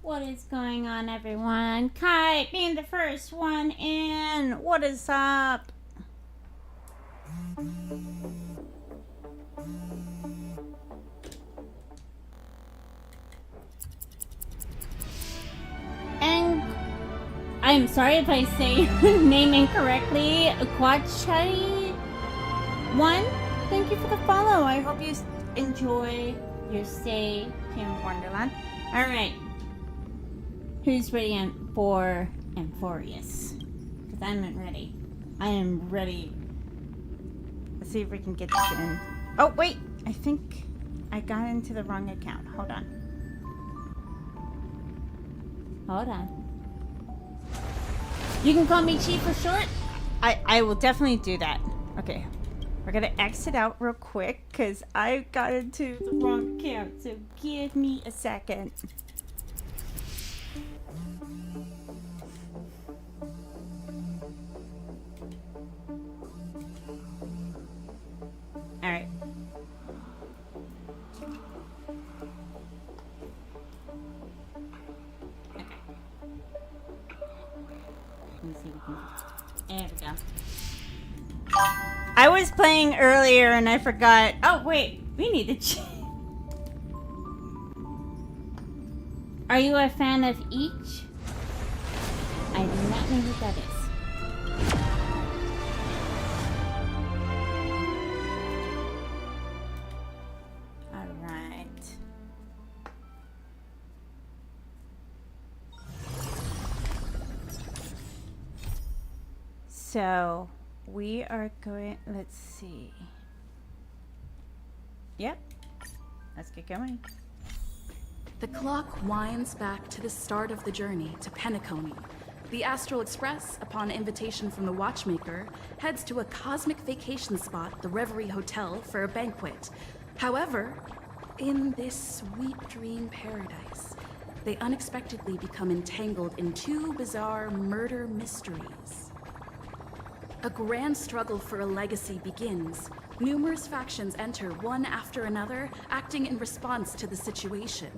What is going on, everyone? Kai being the first one in. What is up? And I'm sorry if I say name incorrectly. Quachai one. Thank you for the follow. I hope you enjoy your stay here in Wonderland. All right. Who's ready for Amphorius? Because I'm ready. I am ready. Let's see if we can get this in. Oh, wait. I think I got into the wrong account. Hold on. Hold on. You can call me Chi for short. I will definitely do that. Okay. We're going to exit out real quick because I got into the wrong account. So give me a second. All right. Okay. Let me see if we can. There we go. I was playing earlier and I forgot. Oh, wait. We need to check. Are you a fan of each? I do not know what that is. Alright. So, we are going... Let's see. Yep. Let's get going. The clock winds back to the start of the journey to Penacony. The Astral Express, upon invitation from the Watchmaker, heads to a cosmic vacation spot, the Reverie Hotel, for a banquet. However, in this sweet dream paradise, they unexpectedly become entangled in two bizarre murder mysteries. A grand struggle for a legacy begins. Numerous factions enter one after another, acting in response to the situation.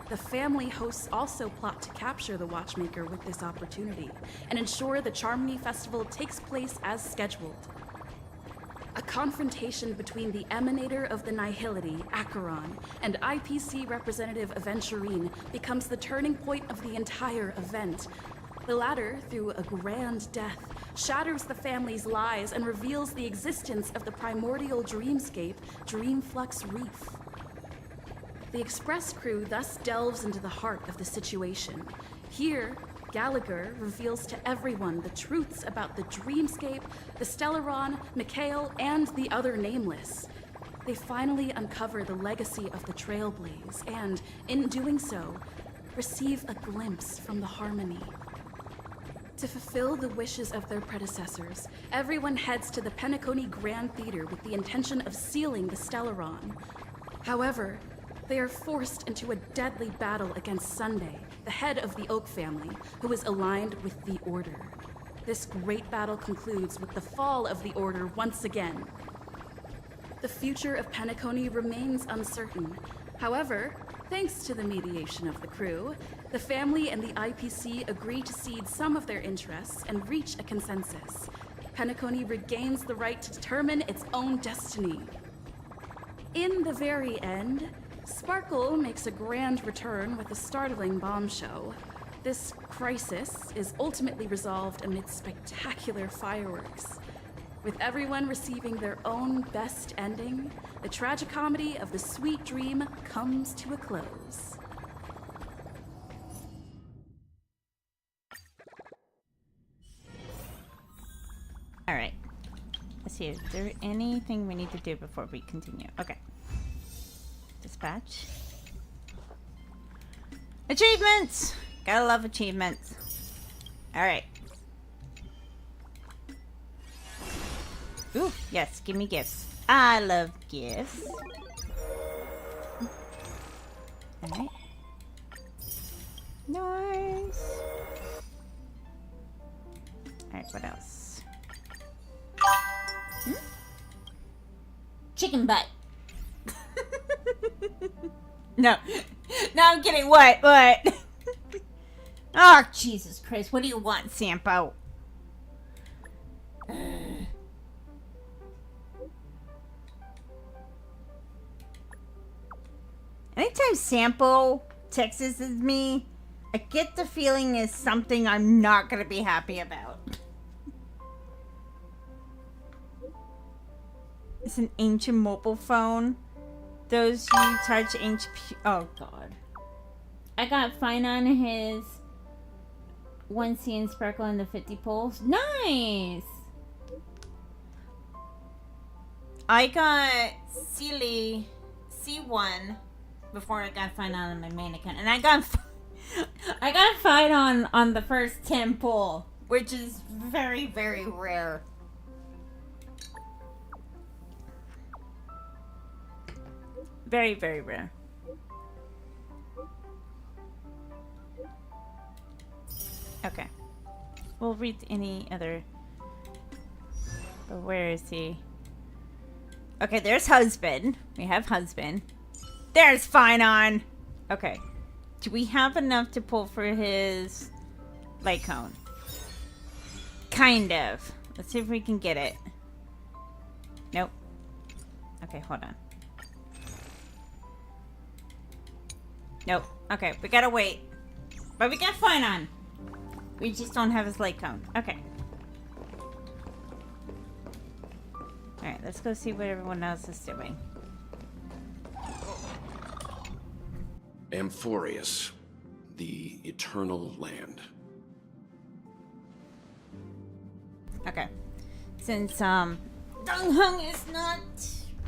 The family hosts also plot to capture the Watchmaker with this opportunity and ensure the Charmony Festival takes place as scheduled. A confrontation between the emanator of the Nihility, Acheron, and IPC representative Aventurine becomes the turning point of the entire event. The latter, through a grand death, shatters the family's lies and reveals the existence of the primordial dreamscape, Dreamflux Reef. The Express crew thus delves into the heart of the situation. Here, Gallagher reveals to everyone the truths about the Dreamscape, the Stellaron, Mikhail, and the other Nameless. They finally uncover the legacy of the Trailblaze and, in doing so, receive a glimpse from the Harmony. To fulfill the wishes of their predecessors, everyone heads to the Penacony Grand Theater with the intention of sealing the Stellaron. However, they are forced into a deadly battle against Sunday, the head of the Oak family, who is aligned with the Order. This great battle concludes with the fall of the Order once again. The future of Penacony remains uncertain. However, thanks to the mediation of the crew, the family and the IPC agree to cede some of their interests and reach a consensus. Penacony regains the right to determine its own destiny. In the very end, Sparkle makes a grand return with a startling bombshell. This crisis is ultimately resolved amid spectacular fireworks. With everyone receiving their own best ending, the tragicomedy of the sweet dream comes to a close. All right. Let's see, is there anything we need to do before we continue? Okay. Dispatch. Achievements! Gotta love achievements. Alright. Ooh, yes, give me gifts. I love gifts. Alright. Nice. Alright, what else? Hmm? Chicken butt. No. No, I'm kidding. What? Oh, Jesus Christ. What do you want, Sampo? Anytime Sampo texts me, I get the feeling it's something I'm not going to be happy about. It's an ancient mobile phone. Those you touch ancient... Oh, God. I got fine on his 1C and Sparkle and the 50 poles. Nice! I got Sealy C1 before I got fine on my main account. And I got fine on the first 10 pull, which is very, very rare. Very, very rare. Okay. We'll read any other... But where is he? Okay, there's husband. We have husband. There's Finon! Okay. Do we have enough to pull for his light cone? Kind of. Let's see if we can get it. Nope. Okay, hold on. Nope. Okay, we gotta wait. But we got fun on. We just don't have his light cone. Okay. Alright, let's go see what everyone else is doing. Amphorius, the Eternal Land. Okay. Since Dong Hung is not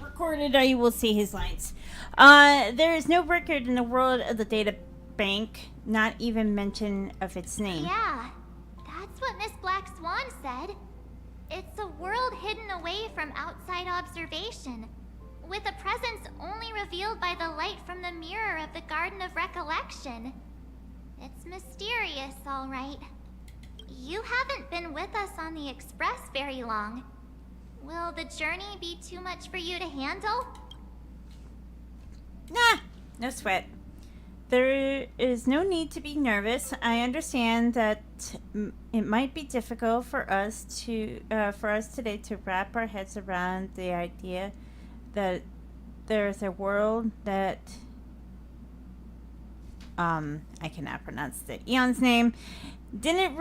recorded, I will see his lines. There is no record in the world of the data bank, not even mention of its name. Yeah, that's what Miss Black Swan said. It's a world hidden away from outside observation, with a presence only revealed by the light from the mirror of the Garden of Recollection. It's mysterious, all right. You haven't been with us on the Express very long. Will the journey be too much for you to handle? Nah, no sweat. There is no need to be nervous. I understand that it might be difficult for us today to wrap our heads around the idea that there's a world that I cannot pronounce the Eon's name didn't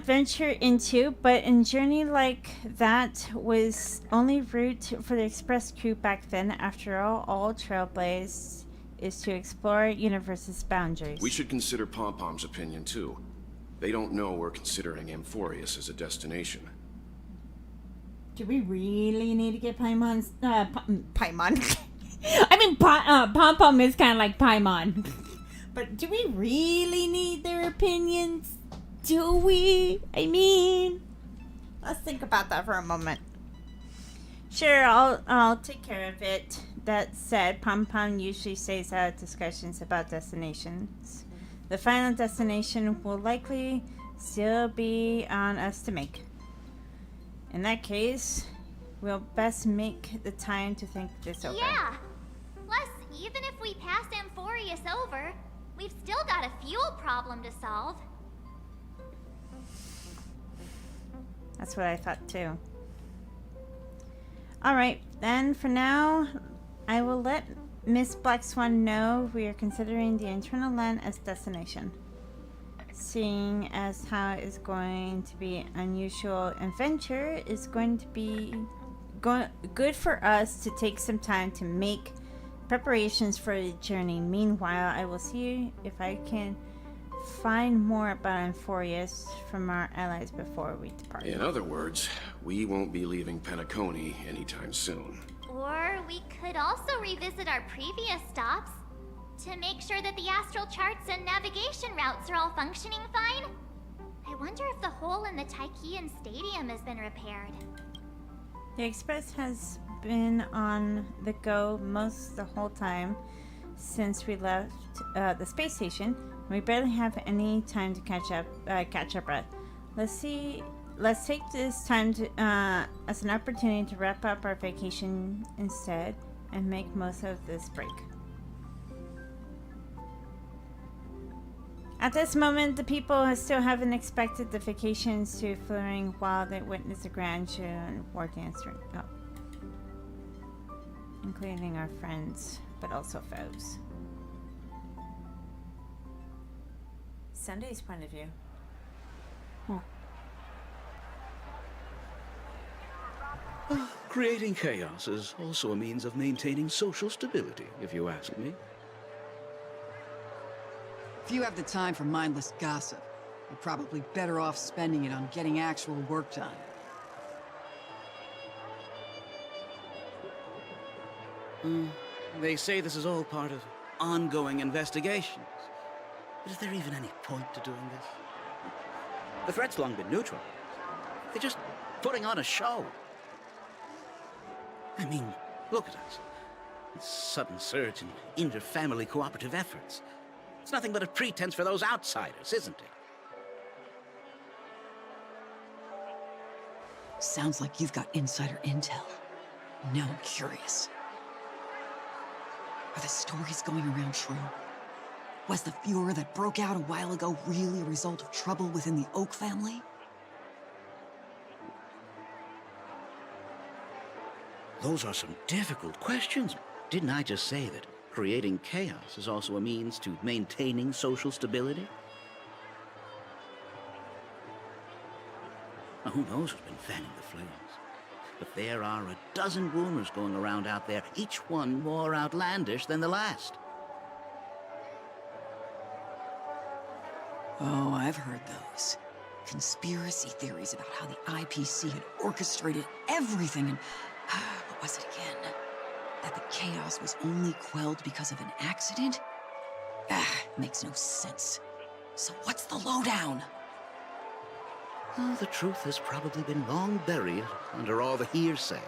venture into, but a journey like that was only route for the Express crew back then. After all Trailblaze is to explore universe's boundaries. We should consider Pom-Pom's opinion, too. They don't know we're considering Amphorius as a destination. Do we really need to get Paimon's... Paimon? I mean, Pom-Pom is kind of like Paimon. But do we really need their opinions? Do we? I mean... Let's think about that for a moment. Sure, I'll take care of it. That said, Pom-Pom usually stays out of discussions about destinations. The final destination will likely still be on us to make. In that case, we'll best make the time to think this over. Yeah! Plus, even if we pass Amphorius over, we've still got a fuel problem to solve. That's what I thought too. Alright, then for now, I will let Miss Black Swan know we are considering the Eternal Land as destination. Seeing as how it's going to be an unusual adventure, it's going to be good for us to take some time to make preparations for the journey. Meanwhile, I will see if I can find more about Amphorius from our allies before we depart. In other words, we won't be leaving Penacony anytime soon. Or we could also revisit our previous stops to make sure that the astral charts and navigation routes are all functioning fine. I wonder if the hole in the Tychean Stadium has been repaired. The Express has been on the go most the whole time since we left the space station. We barely have any time to catch our breath. Let's take this time to, as an opportunity to wrap up our vacation instead and make most of this break. At this moment, the people still haven't expected the vacations to flaring while they witness the grandeur and war dance, including our friends, but also foes. Sunday's point of view. Creating chaos is also a means of maintaining social stability, if you ask me. If you have the time for mindless gossip, you're probably better off spending it on getting actual work done. They say this is all part of ongoing investigations. But is there even any point to doing this? The threat's long been neutralized. They're just putting on a show. I mean, look at us. This sudden surge in inter-family cooperative efforts. It's nothing but a pretense for those outsiders, isn't it? Sounds like you've got insider intel. Now I'm curious. Are the stories going around true? Was the furor that broke out a while ago really a result of trouble within the Oak family? Those are some difficult questions. Didn't I just say that creating chaos is also a means to maintaining social stability? Now, who knows who's been fanning the flames? But there are a dozen rumors going around out there, each one more outlandish than the last. Oh, I've heard those. Conspiracy theories about how the IPC had orchestrated everything and... what was it again? That the chaos was only quelled because of an accident? Makes no sense. So what's the lowdown? Well, the truth has probably been long buried under all the hearsay.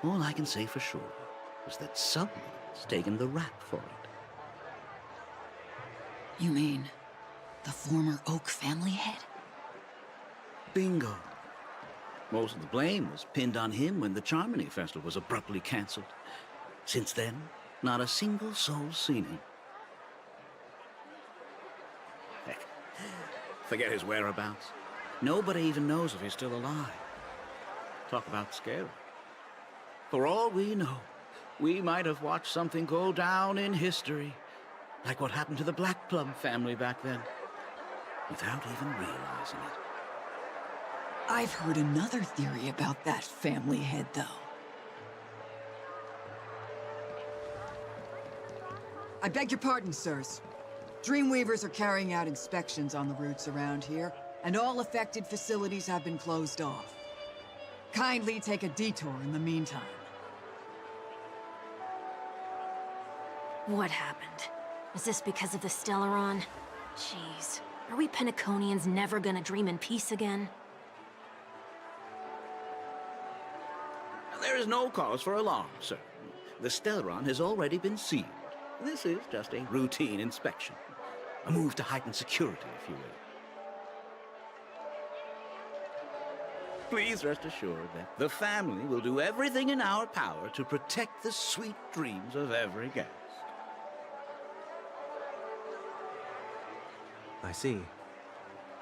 All I can say for sure is that someone's taken the rap for it. You mean the former Oak family head? Bingo. Most of the blame was pinned on him when the Charmony Festival was abruptly cancelled. Since then, not a single soul's seen him. Heck, forget his whereabouts. Nobody even knows if he's still alive. Talk about scary. For all we know, we might have watched something go down in history, like what happened to the Black Plum family back then, without even realizing it. I've heard another theory about that family head, though. I beg your pardon, sirs. Dreamweavers are carrying out inspections on the routes around here, and all affected facilities have been closed off. Kindly take a detour in the meantime. What happened? Is this because of the Stellaron? Jeez, are we Penaconians never gonna dream in peace again? There is no cause for alarm, sir. The Stellaron has already been sealed. This is just a routine inspection. A move to heighten security, if you will. Please rest assured that the family will do everything in our power to protect the sweet dreams of every guest. I see.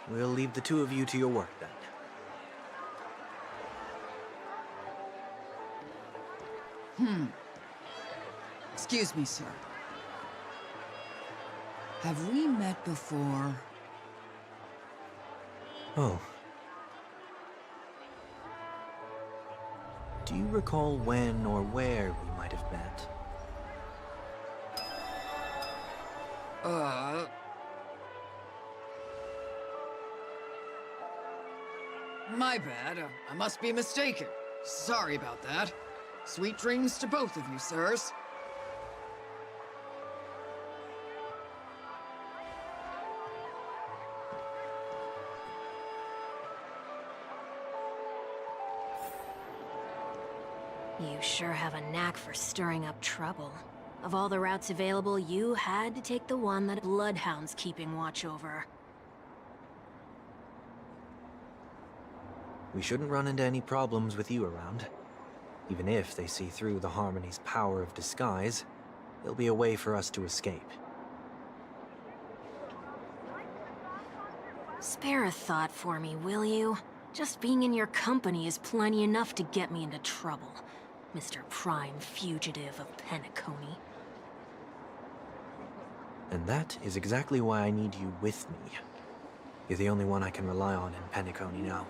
We'll leave the two of you to your work, then. Excuse me, sir. Have we met before? Oh. Do you recall when or where we might have met? My bad. I must be mistaken. Sorry about that. Sweet dreams to both of you, sirs. You sure have a knack for stirring up trouble. Of all the routes available, you had to take the one that Bloodhound's keeping watch over. We shouldn't run into any problems with you around. Even if they see through the Harmony's power of disguise, there'll be a way for us to escape. Spare a thought for me, will you? Just being in your company is plenty enough to get me into trouble, Mr. Prime Fugitive of Penacony. And that is exactly why I need you with me. You're the only one I can rely on in Penacony now.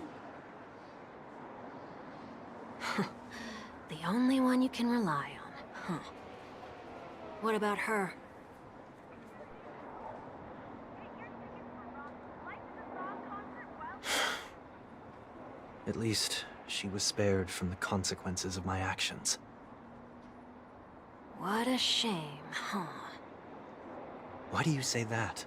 The only one you can rely on, huh? What about her? At least, she was spared from the consequences of my actions. What a shame, huh? Why do you say that?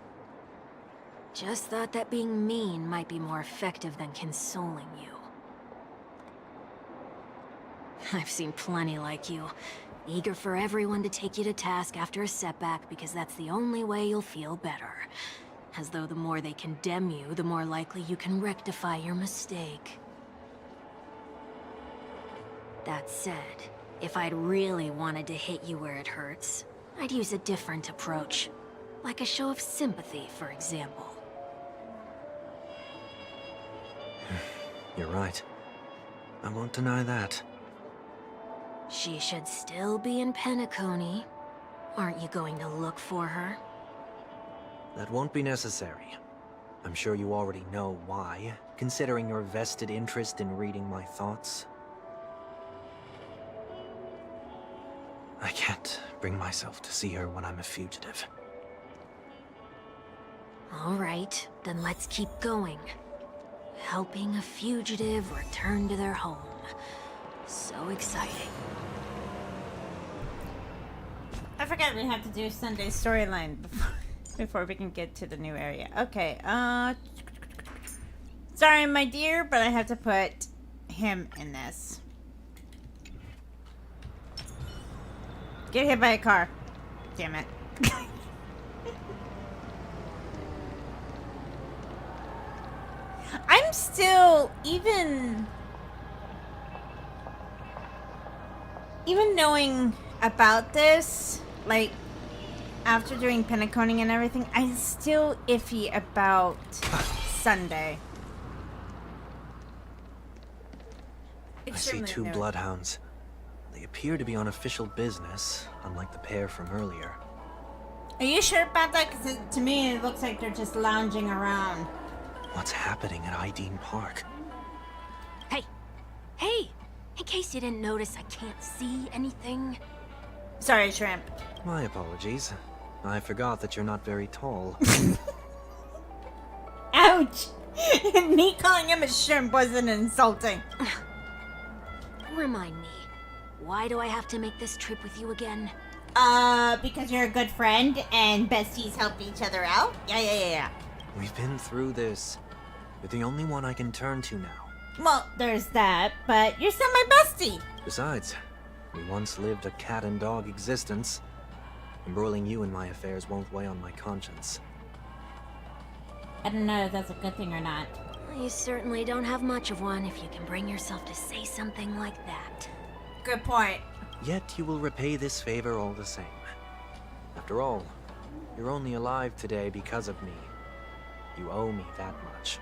Just thought that being mean might be more effective than consoling you. I've seen plenty like you, eager for everyone to take you to task after a setback because that's the only way you'll feel better. As though the more they condemn you, the more likely you can rectify your mistake. That said, if I'd really wanted to hit you where it hurts, I'd use a different approach. Like a show of sympathy, for example. You're right. I won't deny that. She should still be in Penacony. Aren't you going to look for her? That won't be necessary. I'm sure you already know why, considering your vested interest in reading my thoughts. I can't bring myself to see her when I'm a fugitive. All right, then let's keep going. Helping a fugitive return to their home. So exciting. I forgot we have to do Sunday's storyline before we can get to the new area. Okay, sorry, my dear, but I have to put him in this. Get hit by a car. Damn it. I'm still, even knowing about this, like, after doing Penacony and everything, I'm still iffy about Sunday. I see two bloodhounds. They appear to be on official business, unlike the pair from earlier. Are you sure about that? Because to me, it looks like they're just lounging around. What's happening at Ideen Park? Hey! Hey! In case you didn't notice, I can't see anything. Sorry, Shrimp. My apologies. I forgot that you're not very tall. Ouch! Me calling him a shrimp wasn't insulting. Remind me, why do I have to make this trip with you again? Because you're a good friend and besties help each other out? Yeah. We've been through this. You're the only one I can turn to now. Well, there's that, but you're still my bestie. Besides, we once lived a cat and dog existence. Embroiling you in my affairs won't weigh on my conscience. I don't know if that's a good thing or not. You certainly don't have much of one if you can bring yourself to say something like that. Good point. Yet you will repay this favor all the same. After all, you're only alive today because of me. You owe me that much.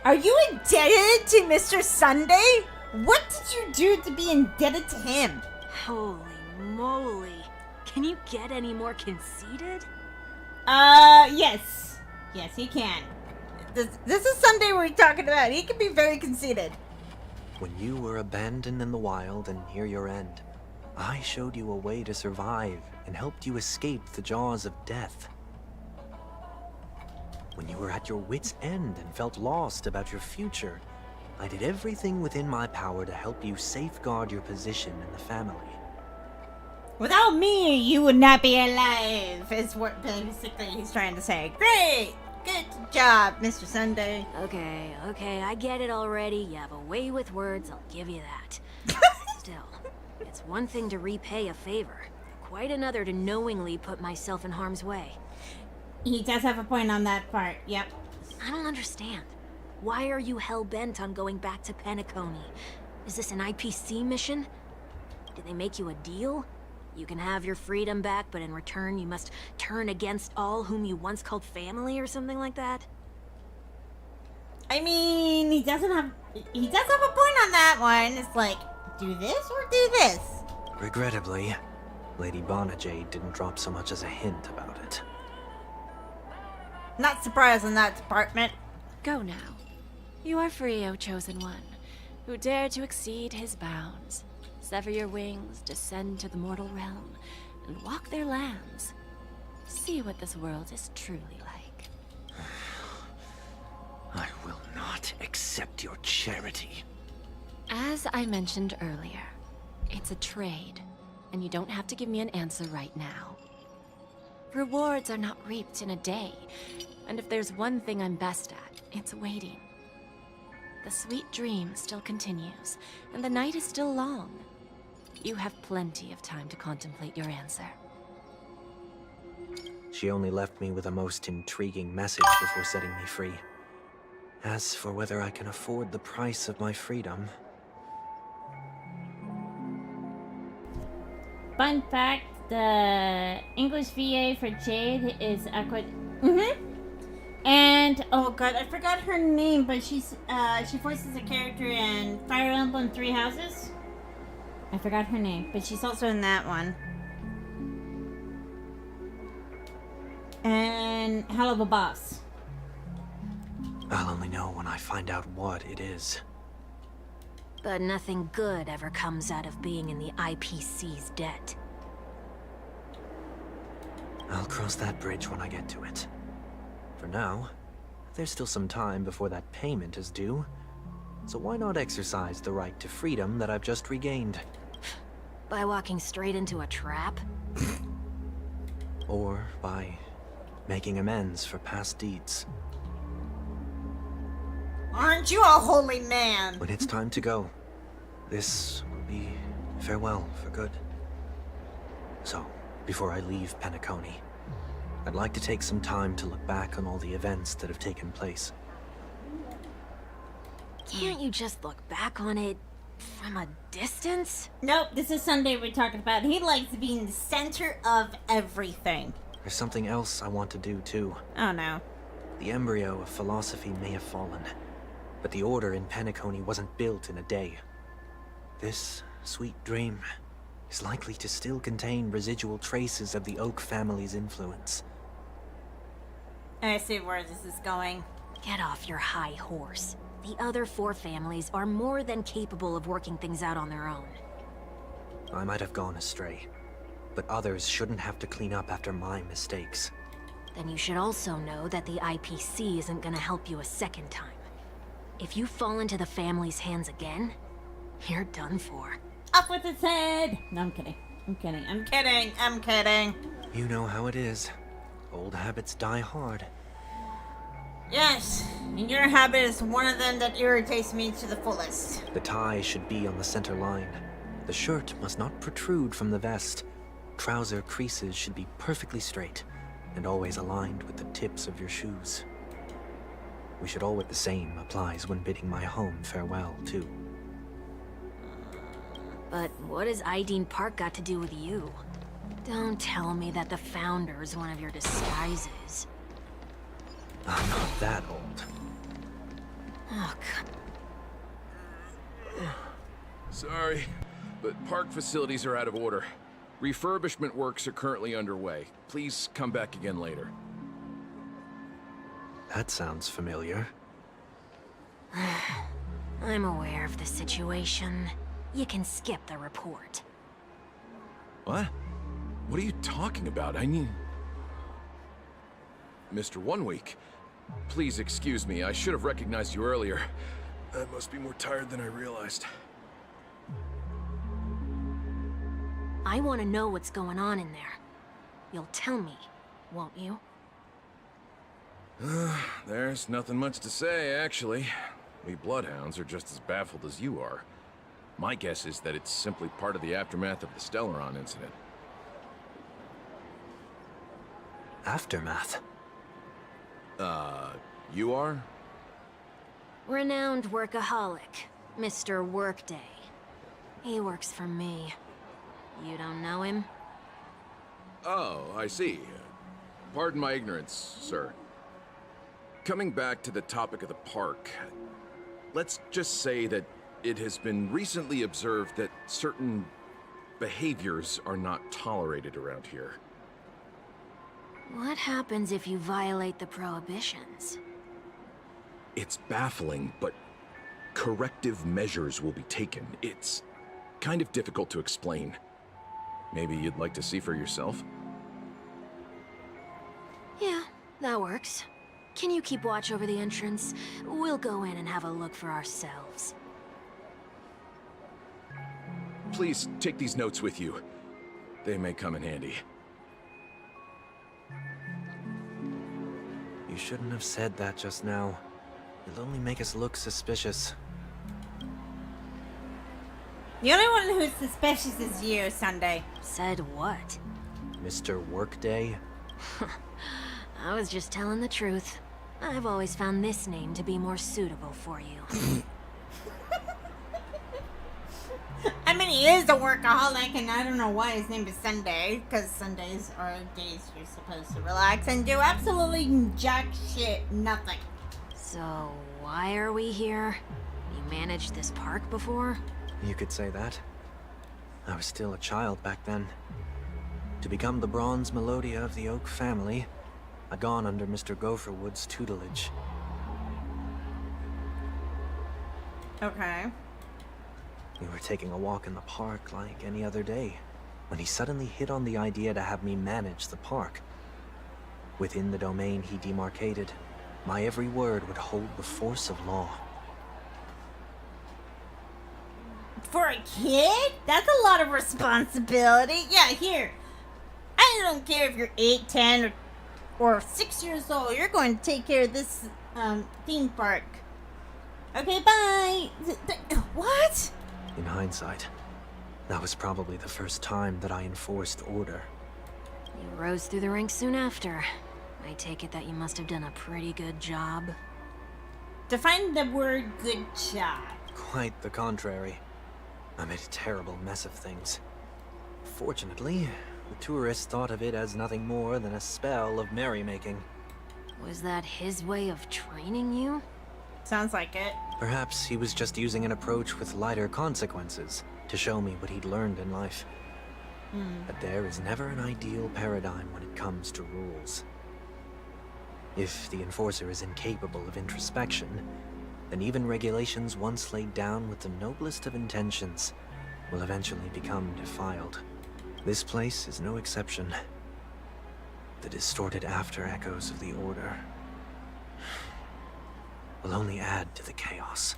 Are you indebted to Mr. Sunday? What did you do to be indebted to him? Holy moly. Can you get any more conceited? Yes. Yes, he can. This is Sunday we're talking about. He can be very conceited. When you were abandoned in the wild and near your end, I showed you a way to survive and helped you escape the jaws of death. When you were at your wit's end and felt lost about your future, I did everything within my power to help you safeguard your position in the family. Without me, you would not be alive, is what basically he's trying to say. Great! Good job, Mr. Sunday. Okay, I get it already. You have a way with words, I'll give you that. Still, it's one thing to repay a favor, quite another to knowingly put myself in harm's way. He does have a point on that part, yep. I don't understand. Why are you hell-bent on going back to Penacony? Is this an IPC mission? Did they make you a deal? You can have your freedom back, but in return you must turn against all whom you once called family or something like that? I mean, he does have a point on that one. It's like, do this or do this? Regrettably, Lady Bonajade didn't drop so much as a hint about it. Not surprised in that department. Go now. You are free, O Chosen One, who dare to exceed his bounds. Sever your wings, descend to the mortal realm, and walk their lands. See what this world is truly like. I will not accept your charity. As I mentioned earlier, it's a trade, and you don't have to give me an answer right now. Rewards are not reaped in a day, and if there's one thing I'm best at, it's waiting. The sweet dream still continues, and the night is still long. You have plenty of time to contemplate your answer. She only left me with a most intriguing message before setting me free. As for whether I can afford the price of my freedom... Fun fact, the English VA for Jade is Aqua... And, oh god, I forgot her name, but she voices a character in Fire Emblem Three Houses. I forgot her name, but she's also in that one. And Hell of a Boss. I'll only know when I find out what it is. But nothing good ever comes out of being in the IPC's debt. I'll cross that bridge when I get to it. For now, there's still some time before that payment is due. So why not exercise the right to freedom that I've just regained? By walking straight into a trap? Or by making amends for past deeds. Aren't you a holy man? When it's time to go, this will be farewell for good. So, before I leave Penacony, I'd like to take some time to look back on all the events that have taken place. Can't you just look back on it from a distance? Nope, this is Sunday we're talking about. He likes to be in the center of everything. There's something else I want to do too. Oh no. The embryo of philosophy may have fallen, but the order in Penacony wasn't built in a day. This sweet dream is likely to still contain residual traces of the Oak family's influence. I see where this is going. Get off your high horse. The other 4 families are more than capable of working things out on their own. I might have gone astray, but others shouldn't have to clean up after my mistakes. Then you should also know that the IPC isn't gonna help you a second time. If you fall into the family's hands again, you're done for. Up with its head! No, I'm kidding. I'm kidding. I'm kidding. I'm kidding. You know how it is. Old habits die hard. Yes, and your habit is one of them that irritates me to the fullest. The tie should be on the center line. The shirt must not protrude from the vest. Trouser creases should be perfectly straight, and always aligned with the tips of your shoes. We should all, the same applies when bidding my home farewell, too. But what has Ideen Park got to do with you? Don't tell me that the Founder's one of your disguises. I'm not that old. Oh, Sorry, but park facilities are out of order. Refurbishment works are currently underway. Please come back again later. That sounds familiar. I'm aware of the situation. You can skip the report. What? What are you talking about? I mean... Mr. One Week, please excuse me. I should have recognized you earlier. I must be more tired than I realized. I want to know what's going on in there. You'll tell me, won't you? There's nothing much to say, actually. We Bloodhounds are just as baffled as you are. My guess is that it's simply part of the aftermath of the Stellaron incident. Aftermath? You are? Renowned workaholic, Mr. Workday. He works for me. You don't know him? Oh, I see. Pardon my ignorance, sir. Coming back to the topic of the park, let's just say that it has been recently observed that certain behaviors are not tolerated around here. What happens if you violate the prohibitions? It's baffling, but corrective measures will be taken. It's kind of difficult to explain. Maybe you'd like to see for yourself? Yeah, that works. Can you keep watch over the entrance? We'll go in and have a look for ourselves. Please take these notes with you. They may come in handy. You shouldn't have said that just now. It'll only make us look suspicious. The only one who's suspicious is you, Sunday. Said what? Mr. Workday? I was just telling the truth. I've always found this name to be more suitable for you. I mean, he is a workaholic, and I don't know why his name is Sunday, because Sundays are days you're supposed to relax and do absolutely jack shit, nothing. So, why are we here? You managed this park before? You could say that. I was still a child back then. To become the bronze Melodia of the Oak family, I'd gone under Mr. Gopherwood's tutelage. Okay. We were taking a walk in the park like any other day, when he suddenly hit on the idea to have me manage the park. Within the domain he demarcated, my every word would hold the force of law. For a kid? That's a lot of responsibility. Yeah, here. I don't care if you're 8, 10, or 6 years old. You're going to take care of this theme park. Okay, bye. What? In hindsight, that was probably the first time that I enforced order. You rose through the ranks soon after. I take it that you must have done a pretty good job. Define the word good job. Quite the contrary. I made a terrible mess of things. Fortunately, the tourists thought of it as nothing more than a spell of merrymaking. Was that his way of training you? Sounds like it. Perhaps he was just using an approach with lighter consequences to show me what he'd learned in life. But there is never an ideal paradigm when it comes to rules. If the enforcer is incapable of introspection, then even regulations once laid down with the noblest of intentions will eventually become defiled. This place is no exception. The distorted after-echoes of the Order will only add to the chaos.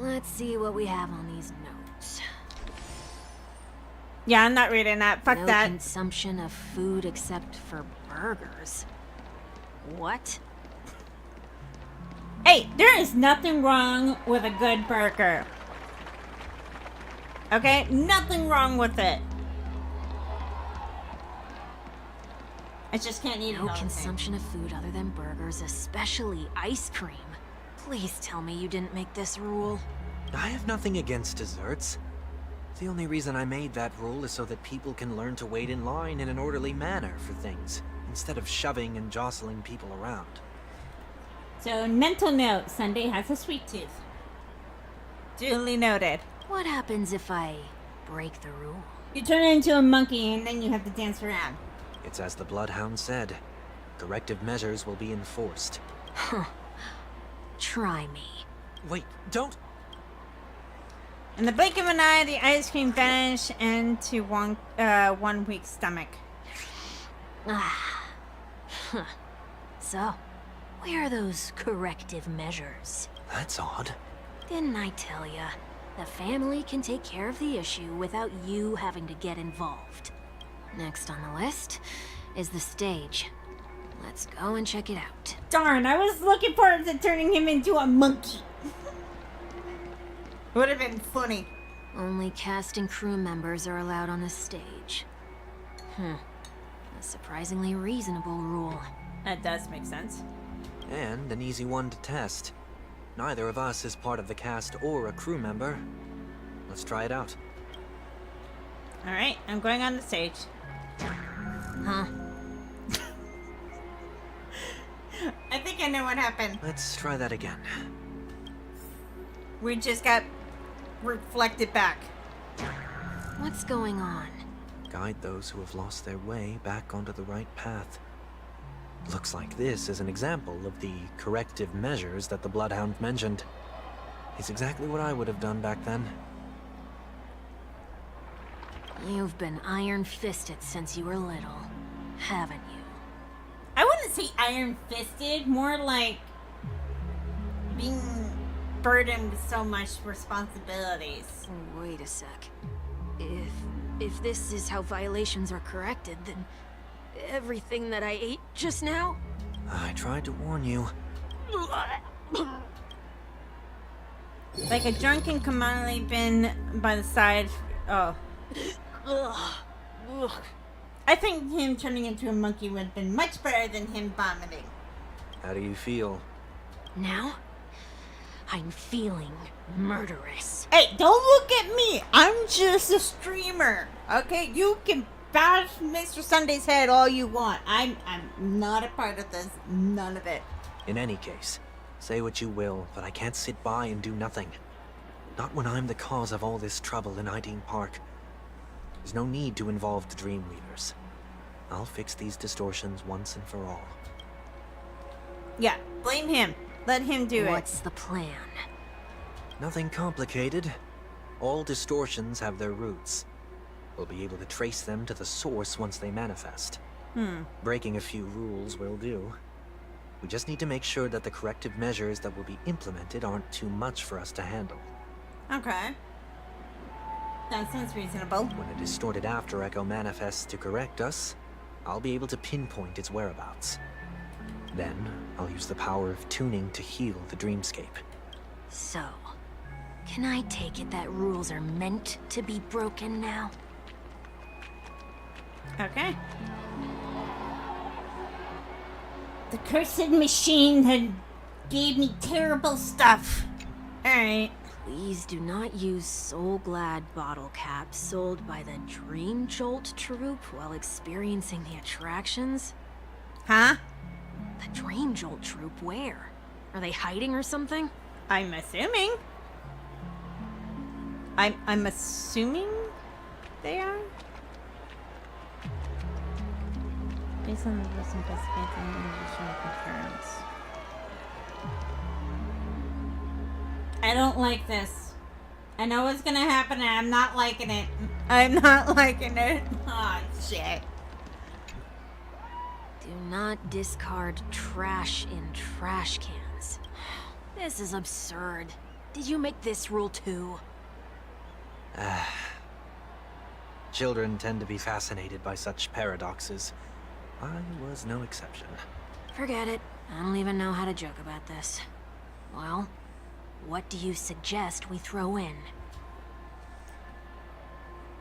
Let's see what we have on these notes. Yeah, I'm not reading that. Fuck No that. consumption of food except for burgers. What? Hey, there is nothing wrong with a good burger. Okay? Nothing wrong with it. I just can't eat it all No the time. consumption of food other than burgers, especially ice cream. Please tell me you didn't make this rule. I have nothing against desserts. The only reason I made that rule is so that people can learn to wait in line in an orderly manner for things, instead of shoving and jostling people around. So, mental note, Sunday has a sweet tooth. Duly noted. What happens if I break the rule? You turn into a monkey and then you have to dance around. It's as the Bloodhound said. Corrective measures will be enforced. Huh. Try me. Wait, don't! In the blink of an eye, the ice cream vanished into one weak stomach. Ah. Huh. So, where are those corrective measures? That's odd. Didn't I tell ya? The family can take care of the issue without you having to get involved. Next on the list is the stage. Let's go and check it out. Darn, I was looking forward to turning him into a monkey. Would have been funny. Only cast and crew members are allowed on the stage. A surprisingly reasonable rule. That does make sense. And an easy one to test. Neither of us is part of the cast or a crew member. Let's try it out. Alright, I'm going on the stage. Huh? I think I know what happened. Let's try that again. We just got reflected back. What's going on? Guide those who have lost their way back onto the right path. Looks like this is an example of the corrective measures that the Bloodhound mentioned. It's exactly what I would have done back then. You've been iron-fisted since you were little, haven't you? I wouldn't say iron-fisted, more like being burdened with so much responsibilities. Wait a sec. If this is how violations are corrected, then everything that I ate just now? I tried to warn you. Like a drunken commonly been by the side. Oh. Ugh. I think him turning into a monkey would have been much better than him vomiting. How do you feel? Now, I'm feeling murderous. Hey, don't look at me! I'm just a streamer, okay? You can bash Mr. Sunday's head all you want. I'm not a part of this. None of it. In any case, say what you will, but I can't sit by and do nothing. Not when I'm the cause of all this trouble in Ideen Park. There's no need to involve the Dreamweavers. I'll fix these distortions once and for all. Yeah, blame him. Let him do it. What's the plan? Nothing complicated. All distortions have their roots. We'll be able to trace them to the source once they manifest. Breaking a few rules will do. We just need to make sure that the corrective measures that will be implemented aren't too much for us to handle. Okay. That sounds reasonable. When a distorted after echo manifests to correct us, I'll be able to pinpoint its whereabouts. Then, I'll use the power of tuning to heal the dreamscape. So, can I take it that rules are meant to be broken now? Okay. The cursed machine that gave me terrible stuff. Alright. Please do not use Soul Glad bottle caps sold by the Dream Jolt troupe while experiencing the attractions. Huh? The Dream Jolt troupe, where? Are they hiding or something? I'm assuming. I'm assuming they are. Based on the list investigating additional concerns. I don't like this. I know what's gonna happen and I'm not liking it. I'm not liking it. Oh shit. Do not discard trash in trash cans. This is absurd. Did you make this rule too? Children tend to be fascinated by such paradoxes. I was no exception. Forget it. I don't even know how to joke about this. Well, what do you suggest we throw in?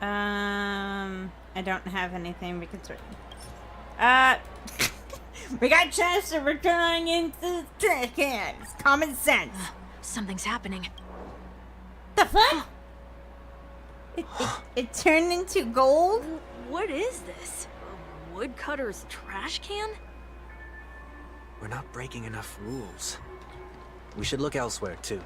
I don't have anything we can throw. We got trash that we're throwing into the trash cans. Common sense. Something's happening. The fuck? It turned into gold? What is this? A woodcutter's trash can? We're not breaking enough rules. We should look elsewhere, too.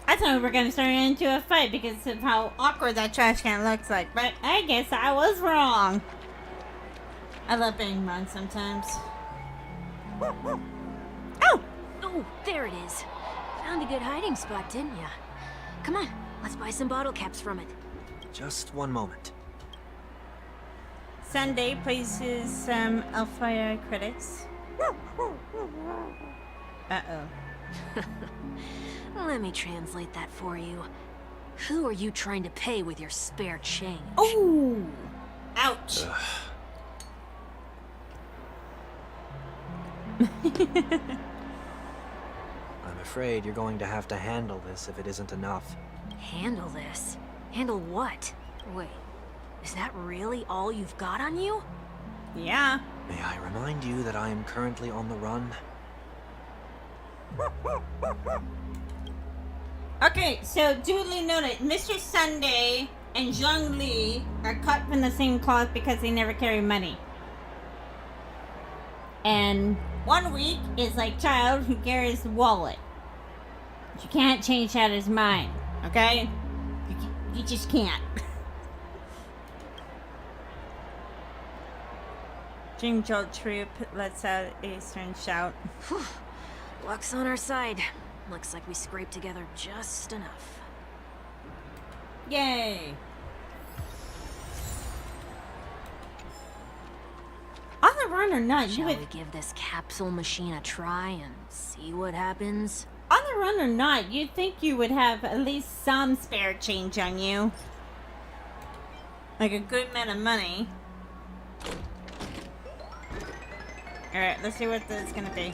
I thought we were gonna start into a fight because of how awkward that trash can looks like, but I guess I was wrong. I love being wrong sometimes. Oh! Oh, there it is. Found a good hiding spot, didn't ya? Come on, let's buy some bottle caps from it. Just one moment. Sunday places some Alfaya credits. Uh-oh. Let me translate that for you. Who are you trying to pay with your spare change? Oh! Ouch. I'm afraid you're going to have to handle this if it isn't enough. Handle this? Handle what? Wait, is that really all you've got on you? Yeah. May I remind you that I am currently on the run? Okay, so duly noted, Mr. Sunday and Zhang Li are cut from the same cloth because they never carry money. And 1 week is like child who carries the wallet. But you can't change that his mind, okay? You just can't. Dream Jolt Troop lets out a stern shout. Whew. Luck's on our side. Looks like we scraped together just enough. Yay! On the run or not, Shall we give this capsule machine a try and see what happens? On the run or not, you'd think you would have at least some spare change on you. Like a good amount of money. Alright, let's see what this is gonna be.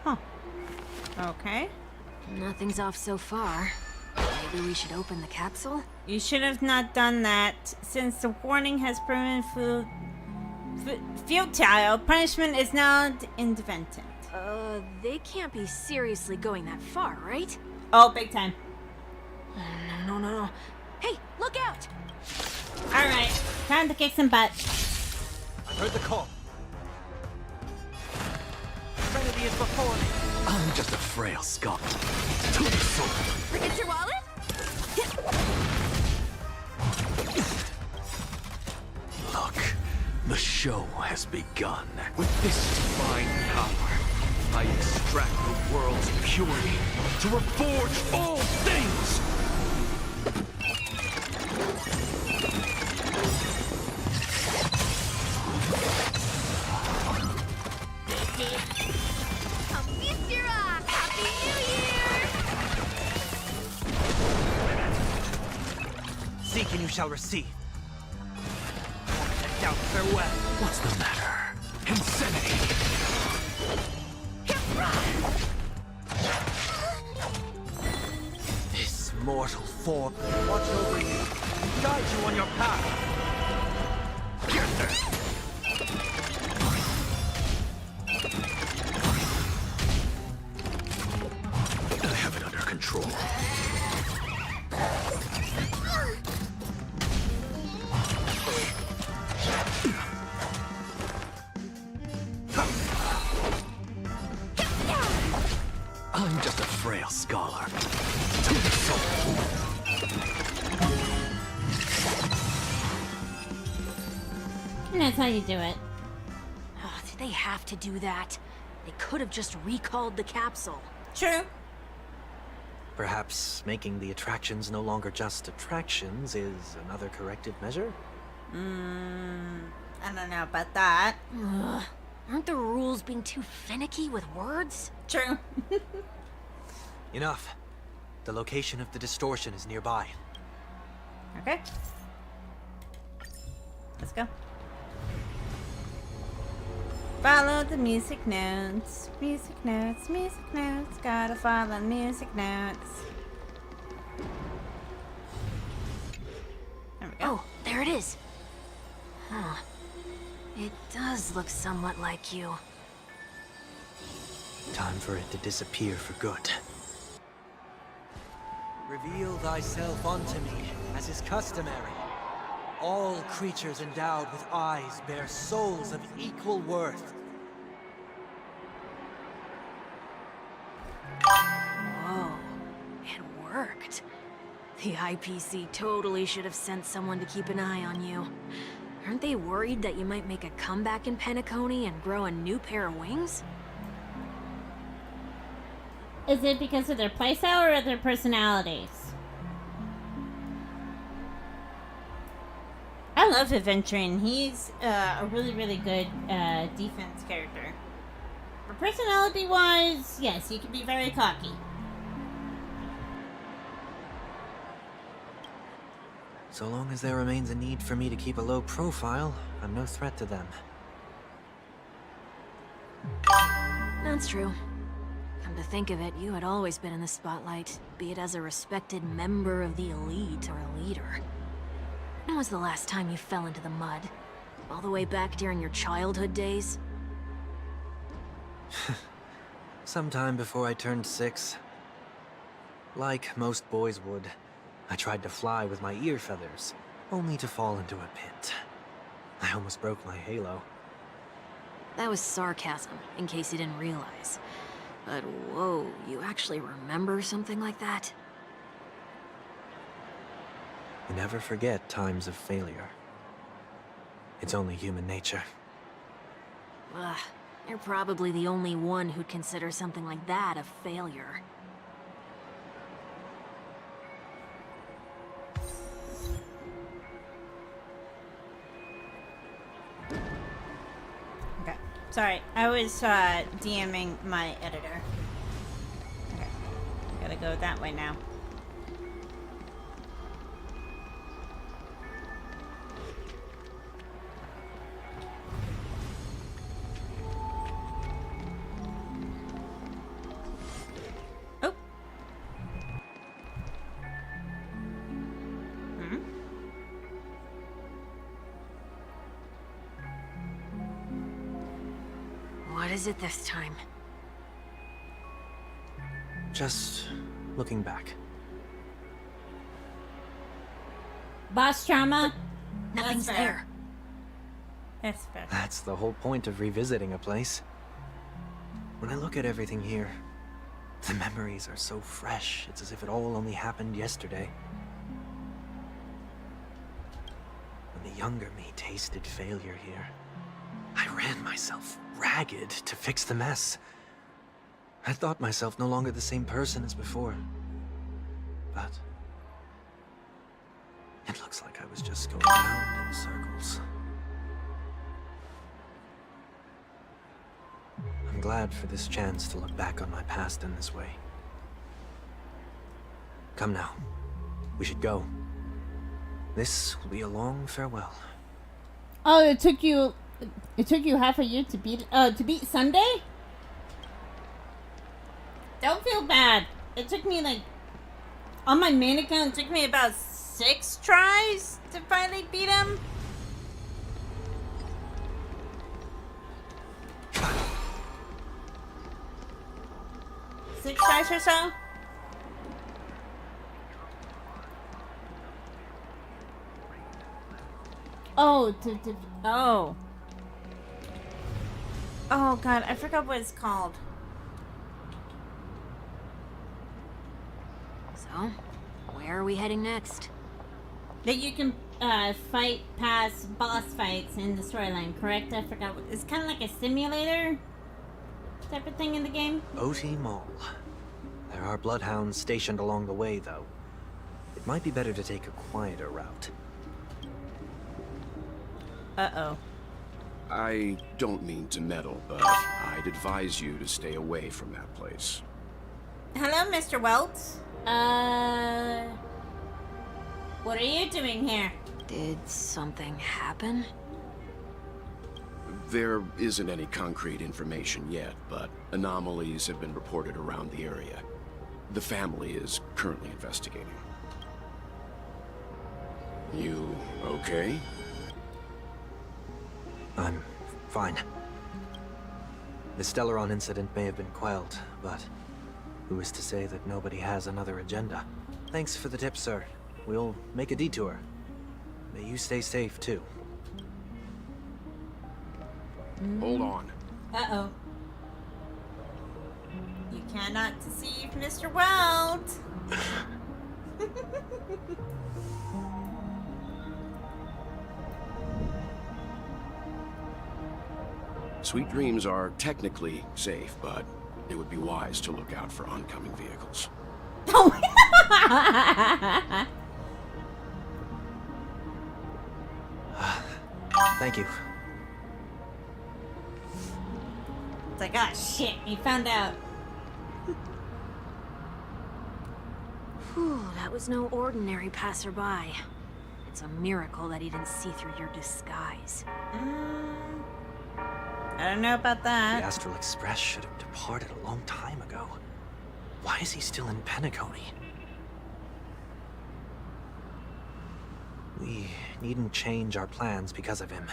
Huh. Okay. Nothing's off so far. Maybe we should open the capsule? You should have not done that, since the warning has proven futile. Punishment is now independent. They can't be seriously going that far, right? Oh, big time. No. Hey, look out! Alright, time to kick some butt. I heard the call. Trinity is before me. I'm just a frail scum. To the soul. Forget your wallet? Look, the show has begun. With this divine power, I extract the world's purity to reforge all things! Happy New Year! Seek and you shall receive. And doubt farewell. What's the matter? Insanity! This mortal form will watch over you and guide you on your path. Get there! I have it under control. I'm just a frail scholar. To the soul. And that's how you do it. Oh, did they have to do that? They could have just recalled the capsule. True. Perhaps making the attractions no longer just attractions is another corrective measure? I don't know about that. Ugh. Aren't the rules being too finicky with words? True. Enough. The location of the distortion is nearby. Okay. Let's go. Follow the music notes. Music notes, music notes. Gotta follow music notes. There we go. Oh, there it is. Huh. It does look somewhat like you. Time for it to disappear for good. Reveal thyself unto me, as is customary. All creatures endowed with eyes bear souls of equal worth. Whoa. It worked. The IPC totally should have sent someone to keep an eye on you. Aren't they worried that you might make a comeback in Penacony and grow a new pair of wings? Is it because of their playstyle or their personalities? I love Adventuring. He's a really, really good defense character. But personality-wise, yes, he can be very cocky. So long as there remains a need for me to keep a low profile, I'm no threat to them. That's true. Come to think of it, you had always been in the spotlight, be it as a respected member of the elite or a leader. When was the last time you fell into the mud? All the way back during your childhood days? Sometime before I turned 6. Like most boys would, I tried to fly with my ear feathers, only to fall into a pit. I almost broke my halo. That was sarcasm, in case you didn't realize. But whoa, you actually remember something like that? You never forget times of failure. It's only human nature. Ugh, you're probably the only one who'd consider something like that a failure. Okay. Sorry, I was DMing my editor. Okay. Gotta go that way now. Oh. What is it this time? Just looking back. Boss trauma? Nothing's fair. there. That's fair. That's the whole point of revisiting a place. When I look at everything here, the memories are so fresh, it's as if it all only happened yesterday. When the younger me tasted failure here, I ran myself ragged to fix the mess. I thought myself no longer the same person as before. But it looks like I was just going round in circles. I'm glad for this chance to look back on my past in this way. Come now. We should go. This will be a long farewell. Oh, it took you half a year to beat Sunday? Don't feel bad. It took me like on my main account, it took me about 6 tries to finally beat him. Six tries or so? Oh, oh. Oh god, I forgot what it's called. So, where are we heading next? That you can fight past boss fights in the storyline, correct? I forgot what it's kind of like a simulator type of thing in the game. OT Mall. There are bloodhounds stationed along the way, though. It might be better to take a quieter route. Uh-oh. I don't mean to meddle, but I'd advise you to stay away from that place. Hello, Mr. Welts. What are you doing here? Did something happen? There isn't any concrete information yet, but anomalies have been reported around the area. The family is currently investigating. You okay? I'm fine. The Stellaron incident may have been quelled, but who is to say that nobody has another agenda? Thanks for the tip, sir. We'll make a detour. May you stay safe, too. Hold on. Uh-oh. You cannot deceive Mr. Welt. Sweet Dreams are technically safe, but it would be wise to look out for oncoming vehicles. Thank you. It's like, ah, shit, he found out. Whew, that was no ordinary passerby. It's a miracle that he didn't see through your disguise. I don't know about that. The Astral Express should have departed a long time ago. Why is he still in Penacony? We needn't change our plans because of him.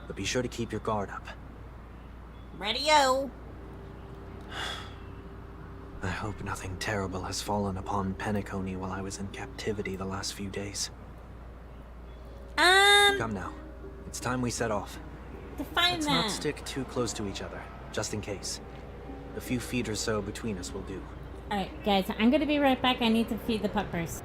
But be sure to keep your guard up. Radio. I hope nothing terrible has fallen upon Penacony while I was in captivity the last few days. Come now. It's time we set off. To find Let's them. not stick too close to each other, just in case. A few feet or so between us will do. Alright, guys, I'm gonna be right back. I need to feed the puppers.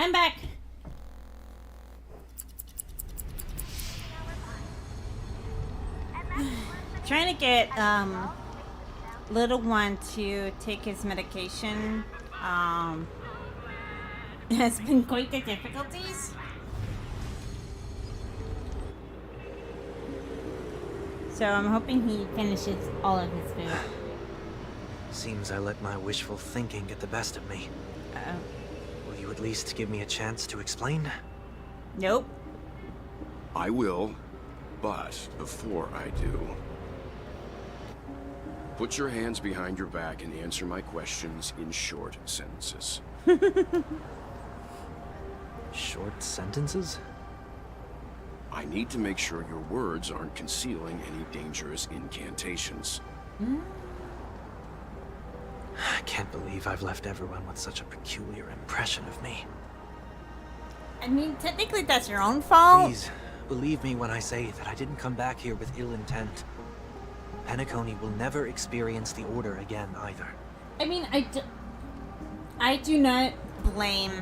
I'm back. Trying to get little one to take his medication has been quite the difficulties. So I'm hoping he finishes all of his food. Seems I let my wishful thinking get the best of me. Will you at least give me a chance to explain? Nope. I will, but before I do, put your hands behind your back and answer my questions in short sentences. Short sentences? I need to make sure your words aren't concealing any dangerous incantations. I can't believe I've left everyone with such a peculiar impression of me. I mean, technically that's your own fault. Please, believe me when I say that I didn't come back here with ill intent. Penacony will never experience the Order again, either. I mean, I do not blame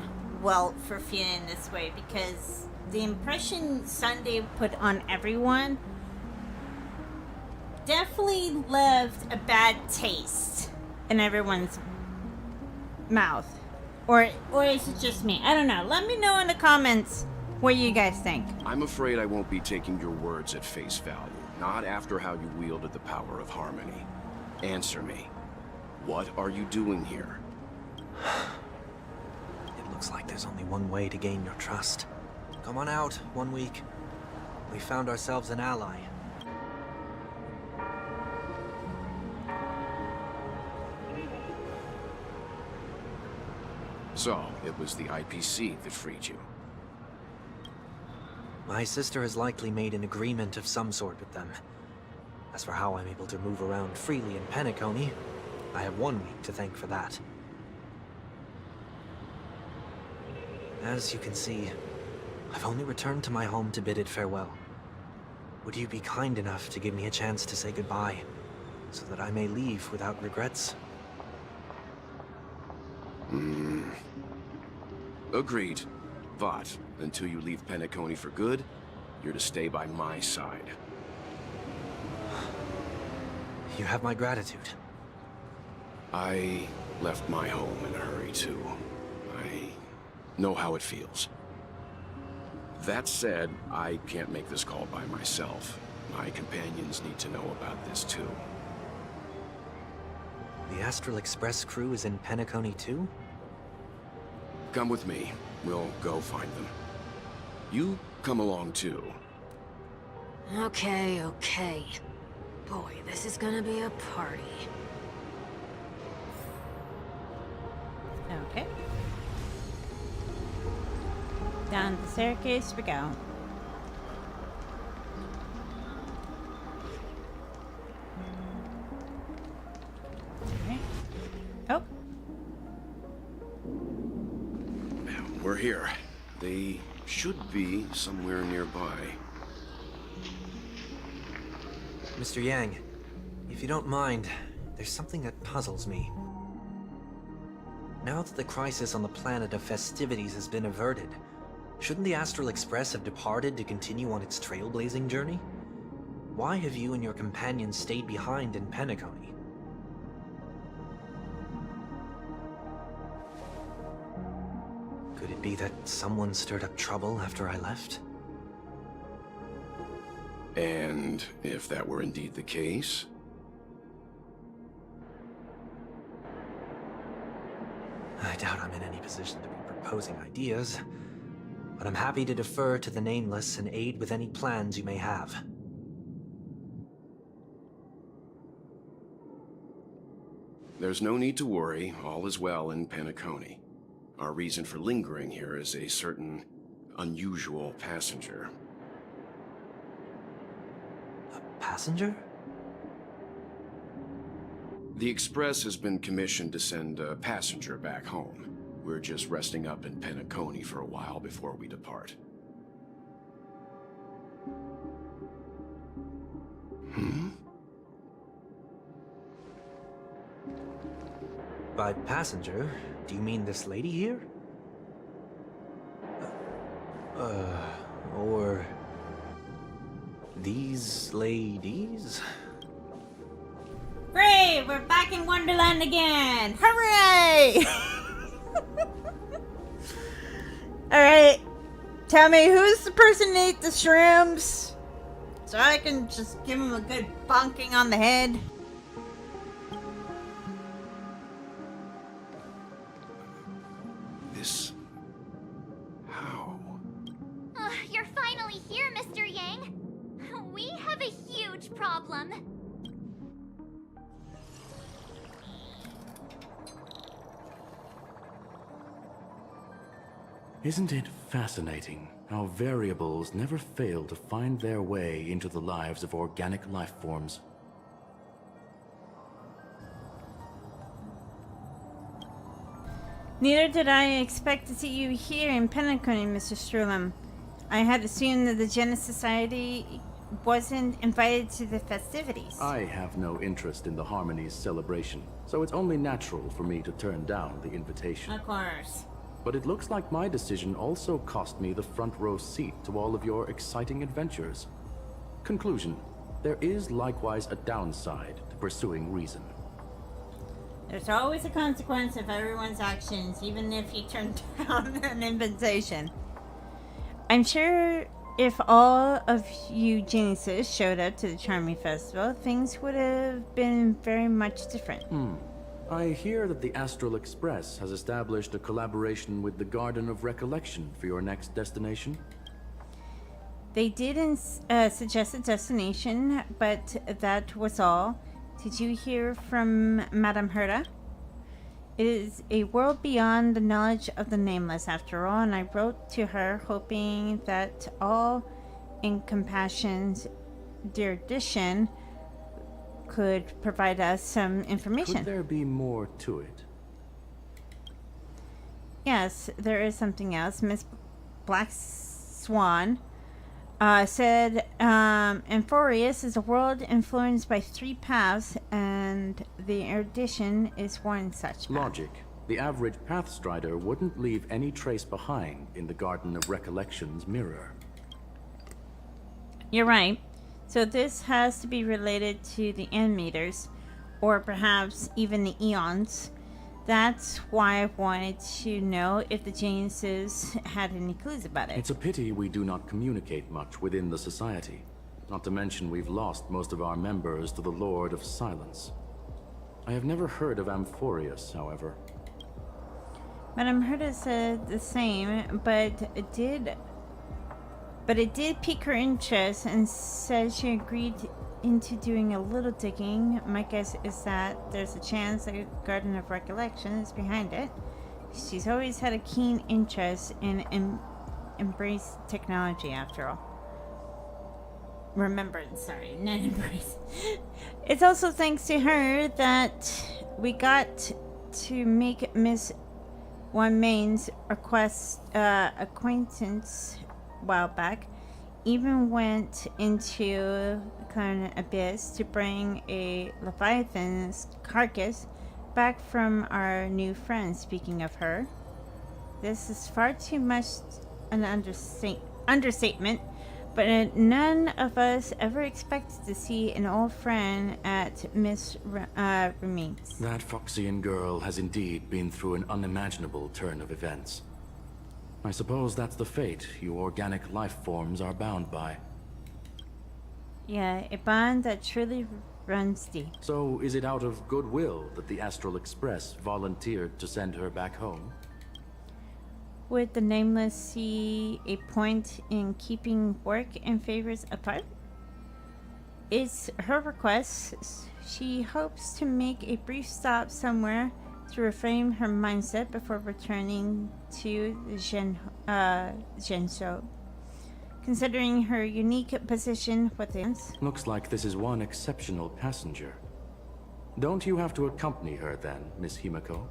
Welt for feeling this way, because the impression Sunday put on everyone definitely left a bad taste in everyone's mouth. Or is it just me? I don't know. Let me know in the comments what you guys think. I'm afraid I won't be taking your words at face value, not after how you wielded the power of harmony. Answer me. What are you doing here? It looks like there's only one way to gain your trust. Come on out, 1 week. We found ourselves an ally. So, it was the IPC that freed you. My sister has likely made an agreement of some sort with them. As for how I'm able to move around freely in Penacony, I have 1 week to thank for that. As you can see, I've only returned to my home to bid it farewell. Would you be kind enough to give me a chance to say goodbye, so that I may leave without regrets? Agreed. But, until you leave Penacony for good, you're to stay by my side. You have my gratitude. I left my home in a hurry, too. I know how it feels. That said, I can't make this call by myself. My companions need to know about this, too. The Astral Express crew is in Penacony too? Come with me. We'll go find them. You come along, too. Okay. Boy, this is gonna be a party. Okay. Down the staircase we go. Okay. Oh. We're here. They should be somewhere nearby. Mr. Yang, if you don't mind, there's something that puzzles me. Now that the crisis on the planet of festivities has been averted, shouldn't the Astral Express have departed to continue on its trailblazing journey? Why have you and your companions stayed behind in Penacony? Could it be that someone stirred up trouble after I left? And if that were indeed the case? I doubt I'm in any position to be proposing ideas, but I'm happy to defer to the Nameless and aid with any plans you may have. There's no need to worry. All is well in Penacony. Our reason for lingering here is a certain unusual passenger. A passenger? The Express has been commissioned to send a passenger back home. We're just resting up in Penacony for a while before we depart. By passenger, do you mean this lady here? ladies. Great, we're back in Wonderland again. Hooray! Alright, tell me who's the person who ate the shrooms? So I can just give him a good bonking on the head. This... how? You're finally here, Mr. Yang. We have a huge problem. Isn't it fascinating how variables never fail to find their way into the lives of organic life forms? Neither did I expect to see you here in Penacony, Mr. Strulum. I had assumed that the Genesis Society wasn't invited to the festivities. I have no interest in the Harmony's celebration, so it's only natural for me to turn down the invitation. Of course. But it looks like my decision also cost me the front row seat to all of your exciting adventures. Conclusion: there is likewise a downside to pursuing reason. There's always a consequence of everyone's actions, even if you turn down an invitation. I'm sure if all of you geniuses showed up to the Charming Festival, things would have been very much different. I hear that the Astral Express has established a collaboration with the Garden of Recollection for your next destination. They didn't suggest a destination, but that was all. Did you hear from Madame Herta? It is a world beyond the knowledge of the Nameless, after all, and I wrote to her hoping that all in Compassion's erudition could provide us some information. Could there be more to it? Yes, there is something else. Miss Black Swan said Amphorius is a world influenced by 3 paths, and the erudition is one such path. Logic. The average Pathstrider wouldn't leave any trace behind in the Garden of Recollection's mirror. You're right. So this has to be related to the End-Meters, or perhaps even the Eons. That's why I wanted to know if the geniuses had any clues about it. It's a pity we do not communicate much within the Society. Not to mention we've lost most of our members to the Lord of Silence. I have never heard of Amphorius, however. Madame Herta said the same, but it did pique her interest and said she agreed into doing a little digging. My guess is that there's a chance the Garden of Recollection is behind it. She's always had a keen interest in embrace technology, after all. Remembrance, sorry, not embrace. It's also thanks to her that we got to make Miss Wanmain's acquaintance a while back. Even went into the Clarion Abyss to bring a Leviathan's carcass back from our new friend. Speaking of her, this is far too much an understatement, but none of us ever expected to see an old friend at Miss Ramin's. That Foxian girl has indeed been through an unimaginable turn of events. I suppose that's the fate you organic life forms are bound by. Yeah, a bond that truly runs deep. So, is it out of goodwill that the Astral Express volunteered to send her back home? Would the Nameless see a point in keeping work and favors apart? It's her request. She hopes to make a brief stop somewhere to reframe her mindset before returning to Zhenshou. Considering her unique position within... Looks like this is one exceptional passenger. Don't you have to accompany her then, Miss Himiko?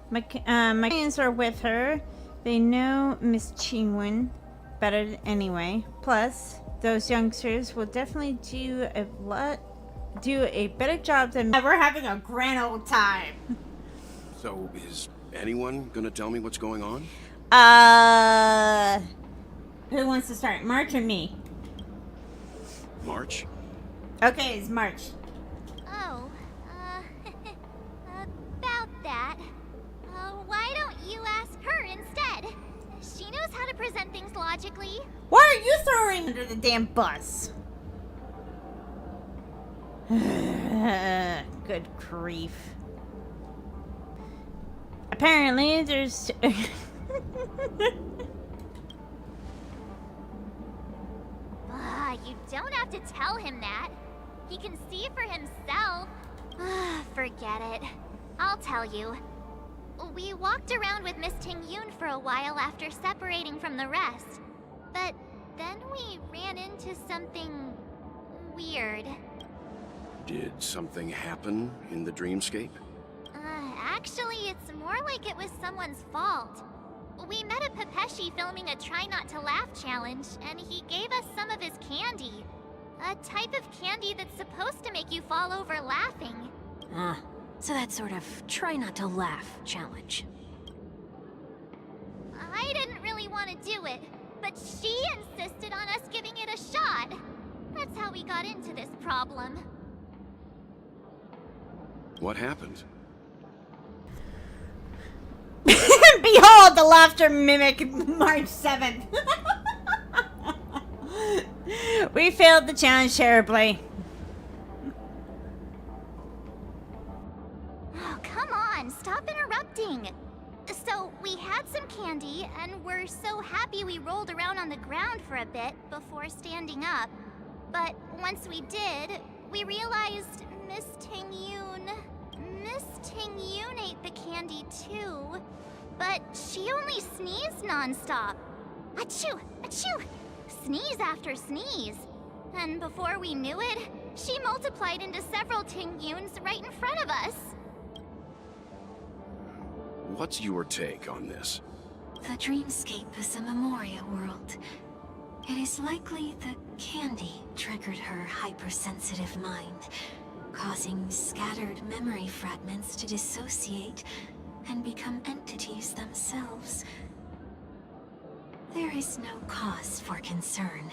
My clients are with her. They know Miss Qingwen better anyway. Plus, those youngsters will definitely do a better job than... We're having a grand old time. So, is anyone gonna tell me what's going on? Who wants to start? March or me? March? Okay, it's March. Oh, about that. Why don't you ask her instead? She knows how to present things logically. Why are you throwing under the damn bus? Good grief. Apparently, there's... You don't have to tell him that. He can see for himself. Forget it. I'll tell you. We walked around with Miss Ting-Yun for a while after separating from the rest. But then we ran into something weird. Did something happen in the dreamscape? Actually, it's more like it was someone's fault. We met a Pepeshi filming a Try Not to Laugh challenge, and he gave us some of his candy. A type of candy that's supposed to make you fall over laughing. So that sort of try not to laugh challenge. I didn't really want to do it, but she insisted on us giving it a shot. That's how we got into this problem. What happened? Behold the laughter mimic March 7th. We failed the challenge terribly. Oh, come on, stop interrupting. So, we had some candy, and we're so happy we rolled around on the ground for a bit before standing up. But once we did, we realized Miss Ting-Yun ate the candy too. But she only sneezed nonstop. Achoo! Achoo! Sneeze after sneeze. And before we knew it, she multiplied into several Ting-Yuns right in front of us. What's your take on this? The dreamscape is a Memoria world. It is likely the candy triggered her hypersensitive mind, causing scattered memory fragments to dissociate and become entities themselves. There is no cause for concern.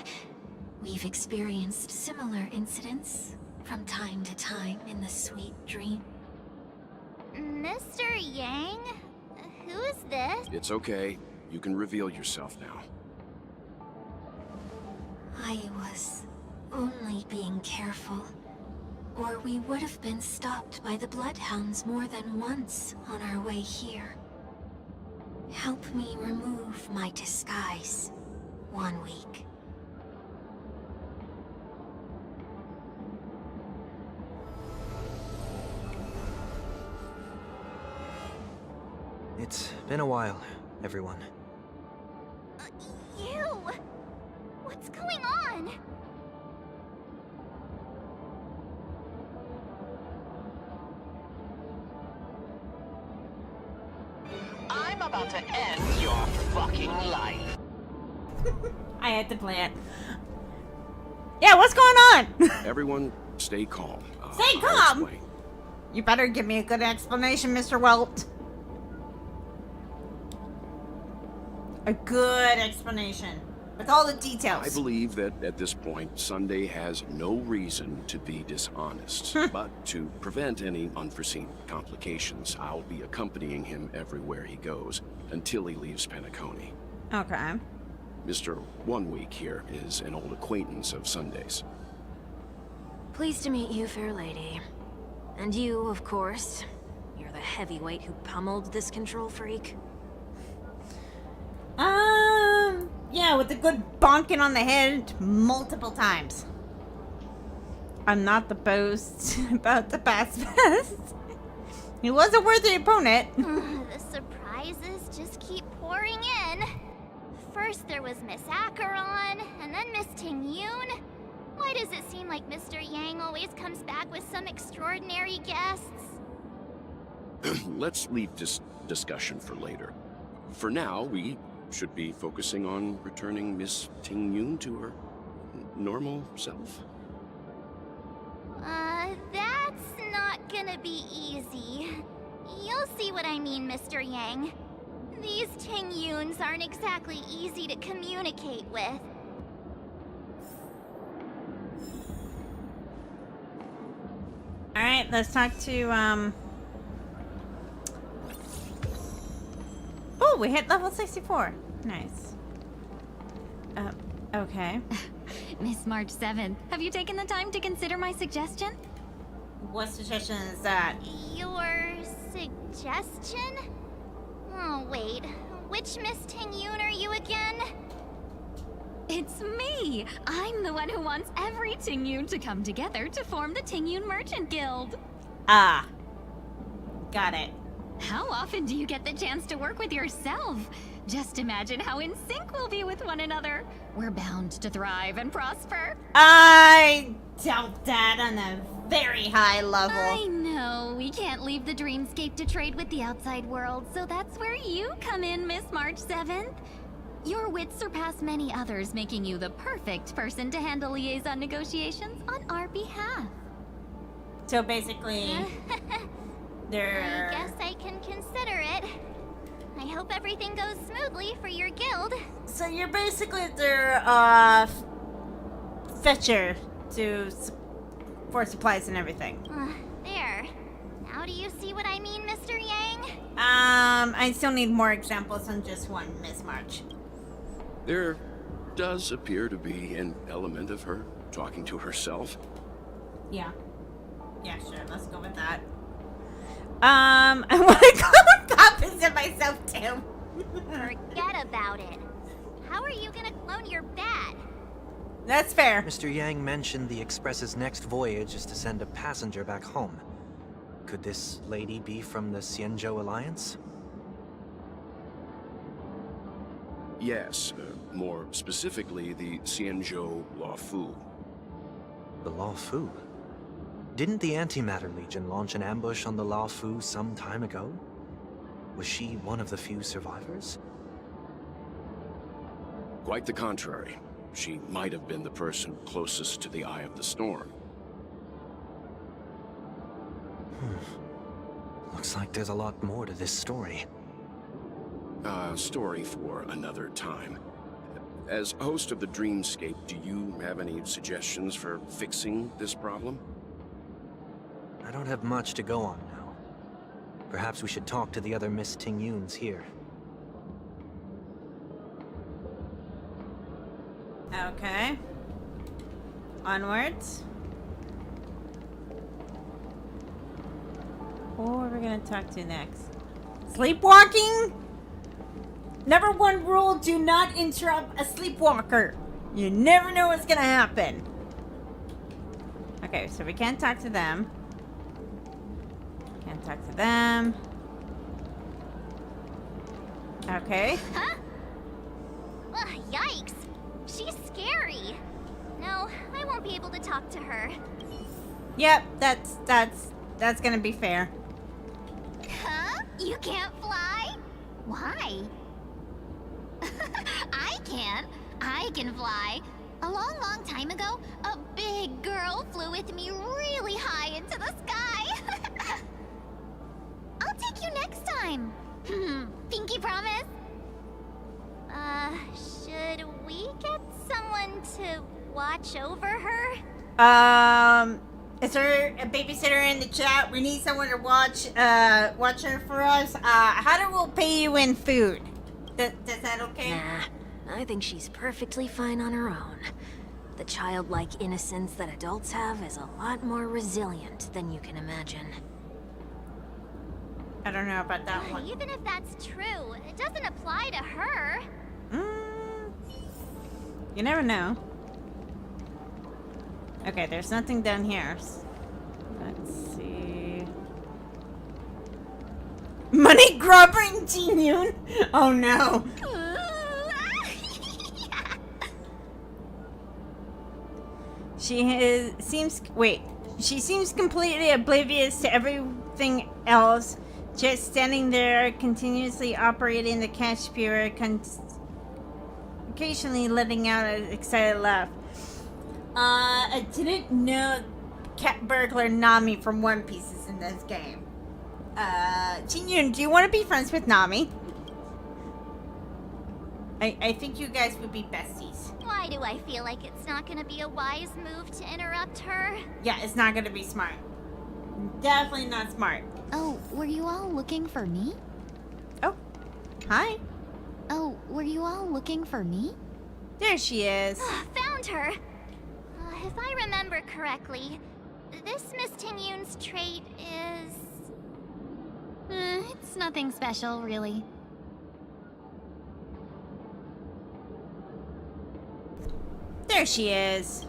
We've experienced similar incidents from time to time in the sweet dream. Mr. Yang? Who is this? It's okay. You can reveal yourself now. I was only being careful, or we would have been stopped by the Bloodhounds more than once on our way here. Help me remove my disguise. 1 week. It's been a while, everyone. You! What's going on? I'm about to end your fucking life. I had to play it. Yeah, what's going on? Everyone, stay calm. Stay I'll calm? explain. You better give me a good explanation, Mr. Welt. A good explanation. With all the details. I believe that at this point, Sunday has no reason to be dishonest. But to prevent any unforeseen complications, I'll be accompanying him everywhere he goes until he leaves Penacony. Okay. Mr. 1 Week here is an old acquaintance of Sunday's. Pleased to meet you, fair lady. And you, of course. You're the heavyweight who pummeled this control freak. Yeah, with a good bonking on the head multiple times. I'm not the boast about the past best. He was a worthy opponent. The surprises just keep pouring in. First there was Miss Acheron, and then Miss Ting-Yun. Why does it seem like Mr. Yang always comes back with some extraordinary guests? Let's leave this discussion for later. For now, we should be focusing on returning Miss Ting-Yun to her normal self. That's not gonna be easy. You'll see what I mean, Mr. Yang. These Ting-Yuns aren't exactly easy to communicate with. right, let's talk to, Oh, we hit level 64. Nice. Okay. Miss March 7th, have you taken the time to consider my suggestion? What suggestion is that? Your suggestion? Oh, wait. Which Miss Ting-Yun are you again? It's me! I'm the one who wants every Ting-Yun to come together to form the Ting-Yun Merchant Guild. Ah. Got it. How often do you get the chance to work with yourself? Just imagine how in sync we'll be with one another. We're bound to thrive and prosper. I doubt that on a very high level. I know, we can't leave the dreamscape to trade with the outside world, so that's where you come in, Miss March 7th. Your wits surpass many others, making you the perfect person to handle liaison negotiations on our behalf. So basically, I guess I can consider it. I hope everything goes smoothly for your guild. So you're basically their fetcher for supplies and everything. There. Now do you see what I mean, Mr. Yang? I still need more examples than just one, Miss March. There does appear to be an element of her talking to herself. Yeah. Yeah, sure. Let's go with that. I want to go opposite myself too. Forget about it. How are you gonna clone your bat? That's fair. Mr. Yang mentioned the Express's next voyage is to send a passenger back home. Could this lady be from the Xianzhou Alliance? Yes, more specifically, the Xianzhou Luofu. The Luofu? Didn't the Antimatter Legion launch an ambush on the Luofu some time ago? Was she one of the few survivors? Quite the contrary. She might have been the person closest to the Eye of the Storm. Looks like there's a lot more to this story. Story for another time. As host of the Dreamscape, do you have any suggestions for fixing this problem? I don't have much to go on now. Perhaps we should talk to the other Miss Ting-Yuns here. Okay. Onwards. Who are we gonna talk to next? Sleepwalking? Number one rule, do not interrupt a sleepwalker. You never know what's gonna happen. Okay, so we can't talk to them. Can't talk to them. Okay. Huh? Ugh, yikes. She's scary. No, I won't be able to talk to her. Yep, that's gonna be fair. Huh? You can't fly? Why? I can. I can fly. A long time ago, a big girl flew with me really high into the sky. I'll take you next time. Pinky promise? Should we get someone to watch over her? Is there a babysitter in the chat? We need someone to watch her for us. How do we pay you in food? Does that okay? Nah, I think she's perfectly fine on her own. The childlike innocence that adults have is a lot more resilient than you can imagine. I don't know about that one. Even if that's true, it doesn't apply to her. You never know. Okay, there's nothing down here. Let's see. Money grubbing Ji-Yoon? Oh no. She seems completely oblivious to everything else, just standing there continuously operating the cash spewer, occasionally letting out an excited laugh. I didn't know Cat Burglar Nami from One Piece is in this game. Ji-Yoon, do you want to be friends with Nami? I think you guys would be besties. Why do I feel like it's not gonna be a wise move to interrupt her? Yeah, it's not gonna be smart. Definitely not smart. Oh, were you all looking for me? Oh, hi. Oh, were you all looking for me? There she is. Found her! If I remember correctly, this Miss Tingyun's trait is... It's nothing special, really. There she is.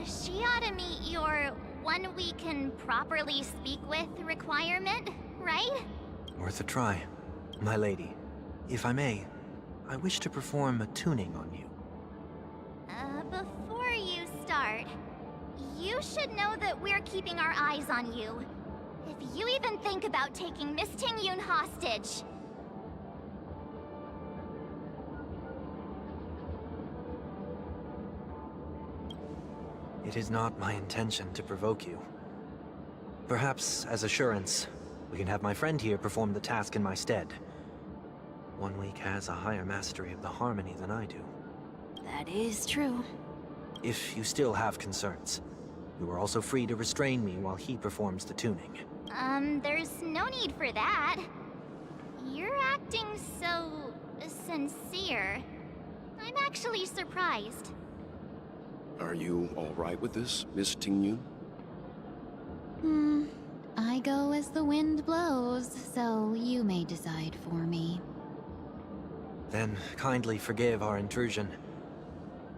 She ought to meet your one we can properly speak with requirement, right? Worth a try. My lady, if I may, I wish to perform a tuning on you. Before you start, you should know that we're keeping our eyes on you. If you even think about taking Miss Tingyun hostage... It is not my intention to provoke you. Perhaps, as assurance, we can have my friend here perform the task in my stead. 1 week has a higher mastery of the harmony than I do. That is true. If you still have concerns, you are also free to restrain me while he performs the tuning. There's no need for that. You're acting so... sincere. I'm actually surprised. Are you all right with this, Miss Tingyun? I go as the wind blows, so you may decide for me. Then kindly forgive our intrusion.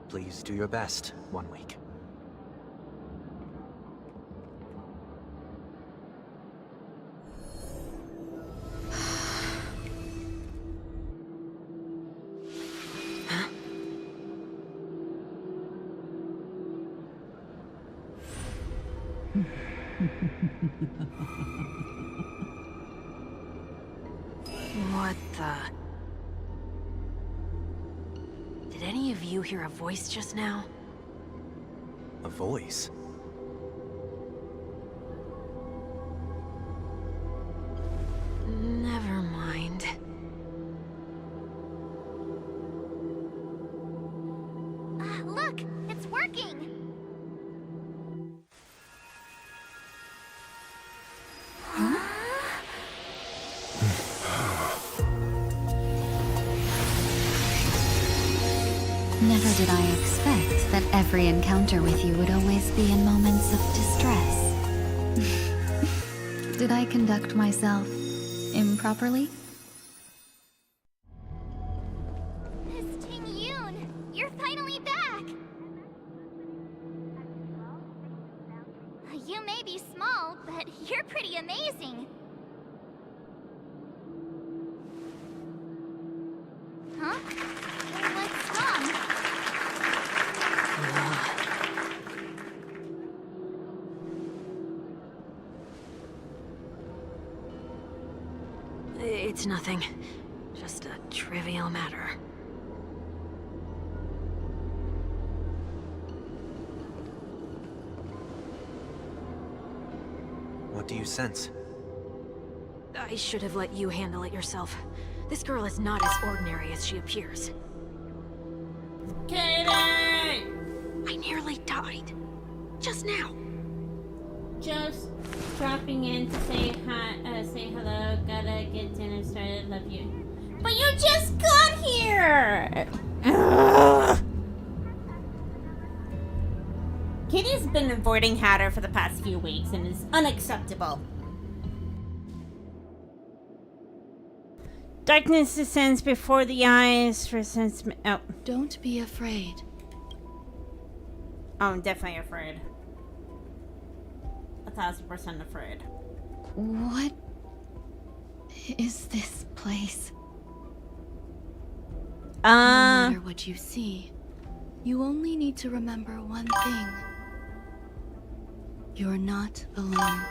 Please do your best, 1 week. What the... Did any of you hear a voice just now? A voice? Never mind. Look! It's working! Never did I expect that every encounter with you would always be in moments of distress. Did I conduct myself improperly? Miss Tingyun! You're finally back! You may be small, but you're pretty amazing. Huh? What's wrong? It's nothing. Just a trivial matter. What do you sense? I should have let you handle it yourself. This girl is not as ordinary as she appears. Katie! I nearly died. Just now. Just dropping in to say hi, say hello. Gotta get dinner started. Love you. But you just got here! Ugh. Kitty's been avoiding Hatter for the past few weeks and is unacceptable. Darkness descends before the eyes for sense. Oh. Don't be afraid. Oh, I'm definitely afraid. 1,000% afraid. What is this place? No matter what you see, you only need to remember one thing. You're not alone.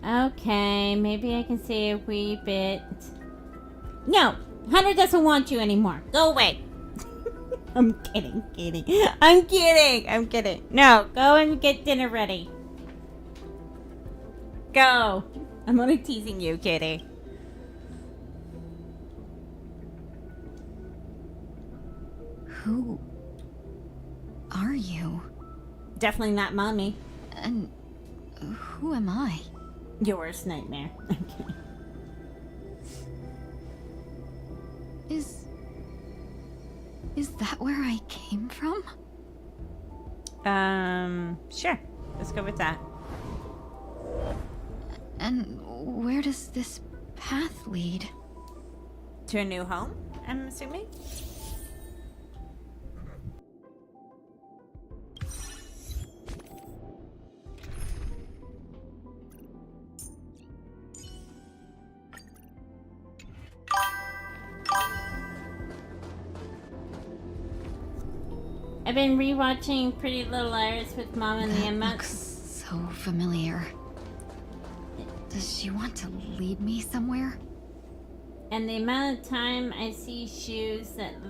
Okay, maybe I can say a wee bit. No! Hunter doesn't want you anymore. Go away. I'm kidding, Katie. I'm kidding. I'm kidding. No, go and get dinner ready. Go. I'm only teasing you, Katie. Who are you? Definitely not mommy. And who am I? Your worst nightmare. Okay. Is that where I came from? Sure. Let's go with that. And where does this path lead? To a new home, I'm assuming? I've been rewatching Pretty Little Liars with Mom and the Emma. Looks so familiar. Does she want to lead me somewhere? And the amount of time I see shoes in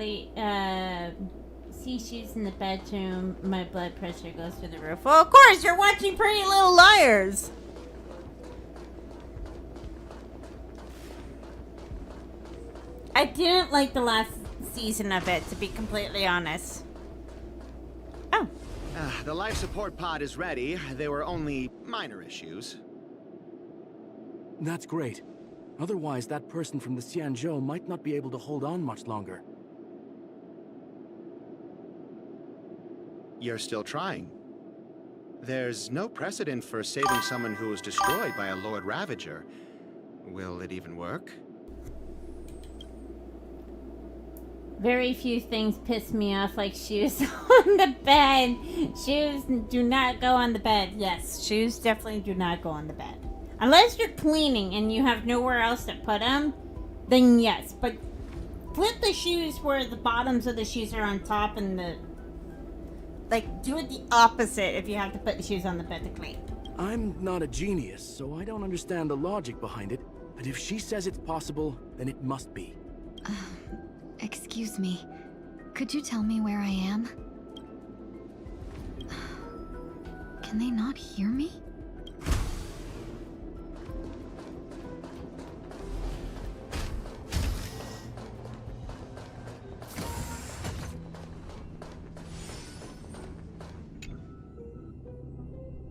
the bedroom, my blood pressure goes through the roof. Well, of course, you're watching Pretty Little Liars. I didn't like the last season of it, to be completely honest. Oh. The life support pod is ready. There were only minor issues. That's great. Otherwise, that person from the Xianzhou might not be able to hold on much longer. You're still trying. There's no precedent for saving someone who was destroyed by a Lord Ravager. Will it even work? Very few things piss me off like shoes on the bed. Shoes do not go on the bed. Yes, shoes definitely do not go on the bed. Unless you're cleaning and you have nowhere else to put them, then yes. But flip the shoes where the bottoms of the shoes are on top and the... Like, do it the opposite if you have to put the shoes on the bed to clean. I'm not a genius, so I don't understand the logic behind it. But if she says it's possible, then it must be. Excuse me. Could you tell me where I am? Can they not hear me?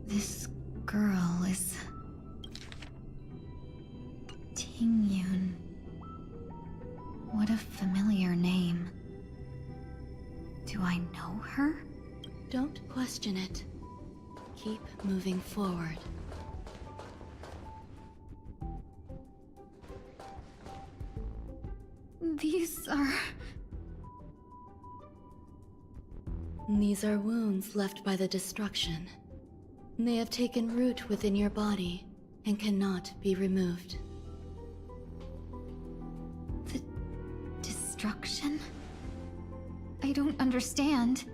This girl is... Tingyun. What a familiar name. Do I know her? Don't question it. Keep moving forward. These are... These are wounds left by the destruction. They have taken root within your body and cannot be removed. The destruction? I don't understand.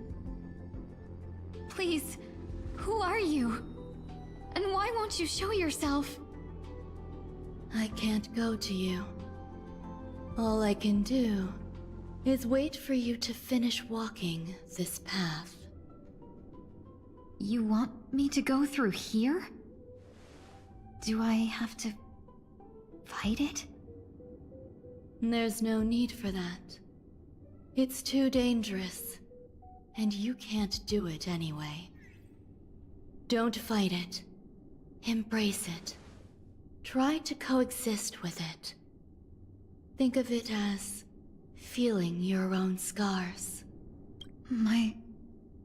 Please, who are you? And why won't you show yourself? I can't go to you. All I can do is wait for you to finish walking this path. You want me to go through here? Do I have to fight it? There's no need for that. It's too dangerous, and you can't do it anyway. Don't fight it. Embrace it. Try to coexist with it. Think of it as feeling your own scars. My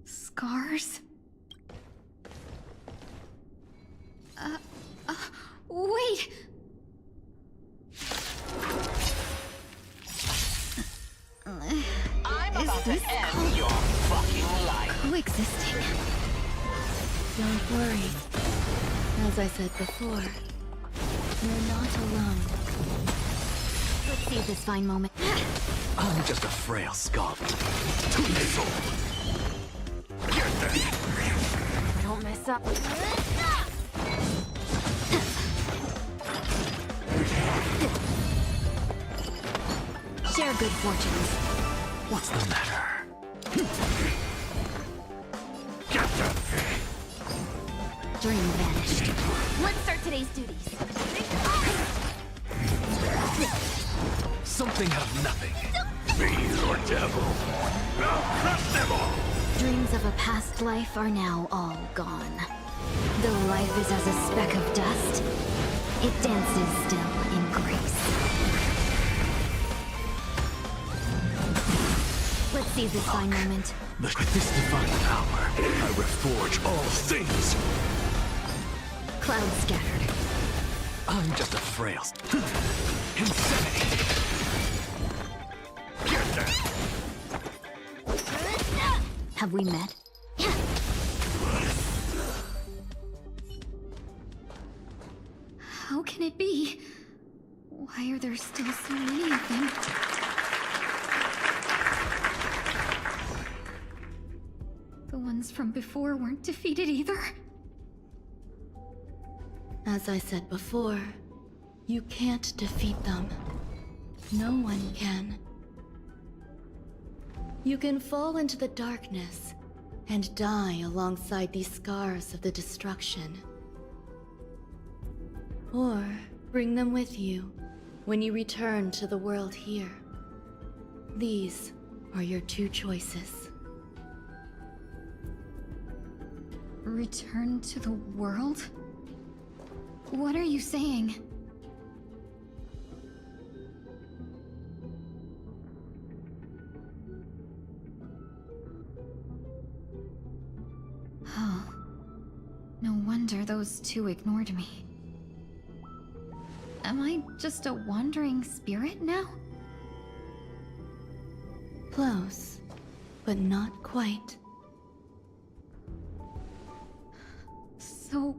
scars? Wait! I'm about to end your fucking life. Coexisting? Don't worry. As I said before, you're not alone. Let's save this fine moment. I'm just a frail scum. To the soul. Get there. Don't mess up. Share good fortunes. What's the matter? Dream vanished. Let's start today's duties. Something out of nothing. Fiend or devil. I'll crush them all. Dreams of a past life are now all gone. Though life is as a speck of dust, it dances still in grace. Let's seize this fine moment. With this divine power, I reforge all things. Clouds scattered. I'm just a frail... Insanity! Get down! Have we met? How can it be? Why are there still so many of them? The ones from before weren't defeated either. As I said before, you can't defeat them. No one can. You can fall into the darkness and die alongside these scars of the destruction. Or bring them with you when you return to the world here. These are your two choices. Return to the world? What are you saying? Oh. No wonder those two ignored me. Am I just a wandering spirit now? Close, but not quite. So...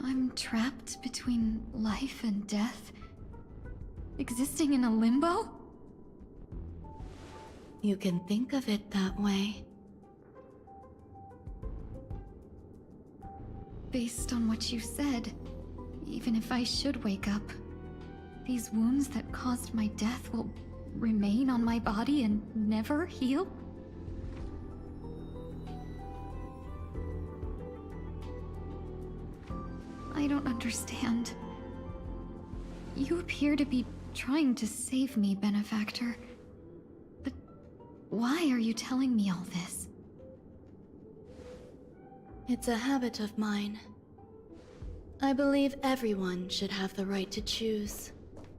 I'm trapped between life and death? Existing in a limbo? You can think of it that way. Based on what you said, even if I should wake up, these wounds that caused my death will remain on my body and never heal? I don't understand. You appear to be trying to save me, Benefactor. But why are you telling me all this? It's a habit of mine. I believe everyone should have the right to choose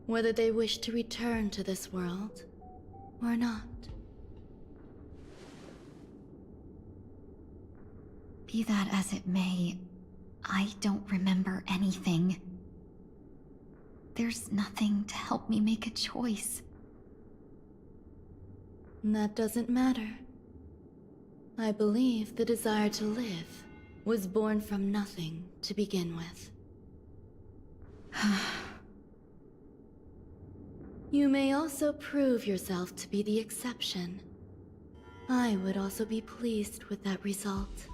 whether they wish to return to this world or not. Be that as it may, I don't remember anything. There's nothing to help me make a choice. That doesn't matter. I believe the desire to live was born from nothing to begin with. You may also prove yourself to be the exception. I would also be pleased with that result.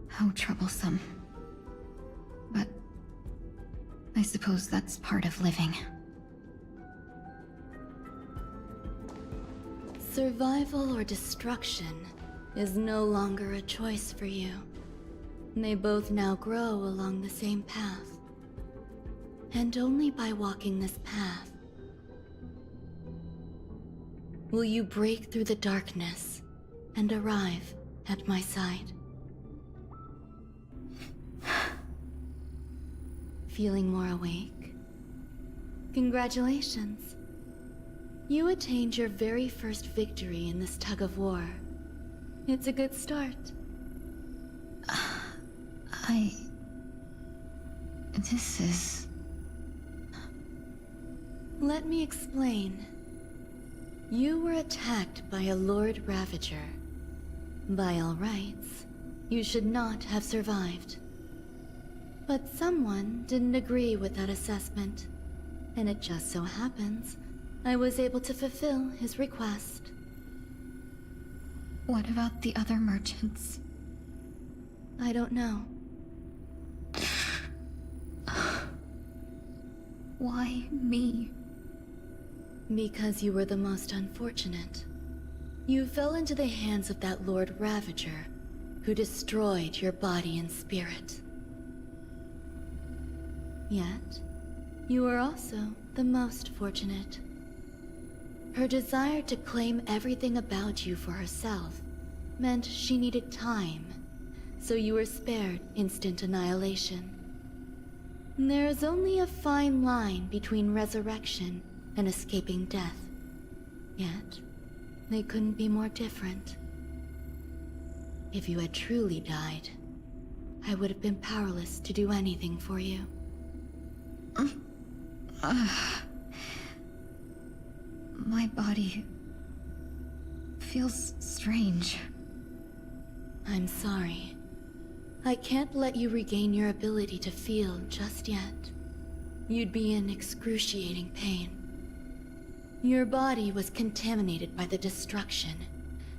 How troublesome. But I suppose that's part of living. Survival or destruction is no longer a choice for you. They both now grow along the same path. And only by walking this path will you break through the darkness and arrive at my side. Feeling more awake? Congratulations. You attained your very first victory in this tug of war. It's a good start. This is... Let me explain. You were attacked by a Lord Ravager. By all rights, you should not have survived. But someone didn't agree with that assessment, and it just so happens I was able to fulfill his request. What about the other merchants? I don't know. Why me? Because you were the most unfortunate. You fell into the hands of that Lord Ravager, who destroyed your body and spirit. Yet, you were also the most fortunate. Her desire to claim everything about you for herself meant she needed time, so you were spared instant annihilation. There is only a fine line between resurrection and escaping death. Yet, they couldn't be more different. If you had truly died, I would have been powerless to do anything for you. My body feels strange. I'm sorry. I can't let you regain your ability to feel just yet. You'd be in excruciating pain. Your body was contaminated by the destruction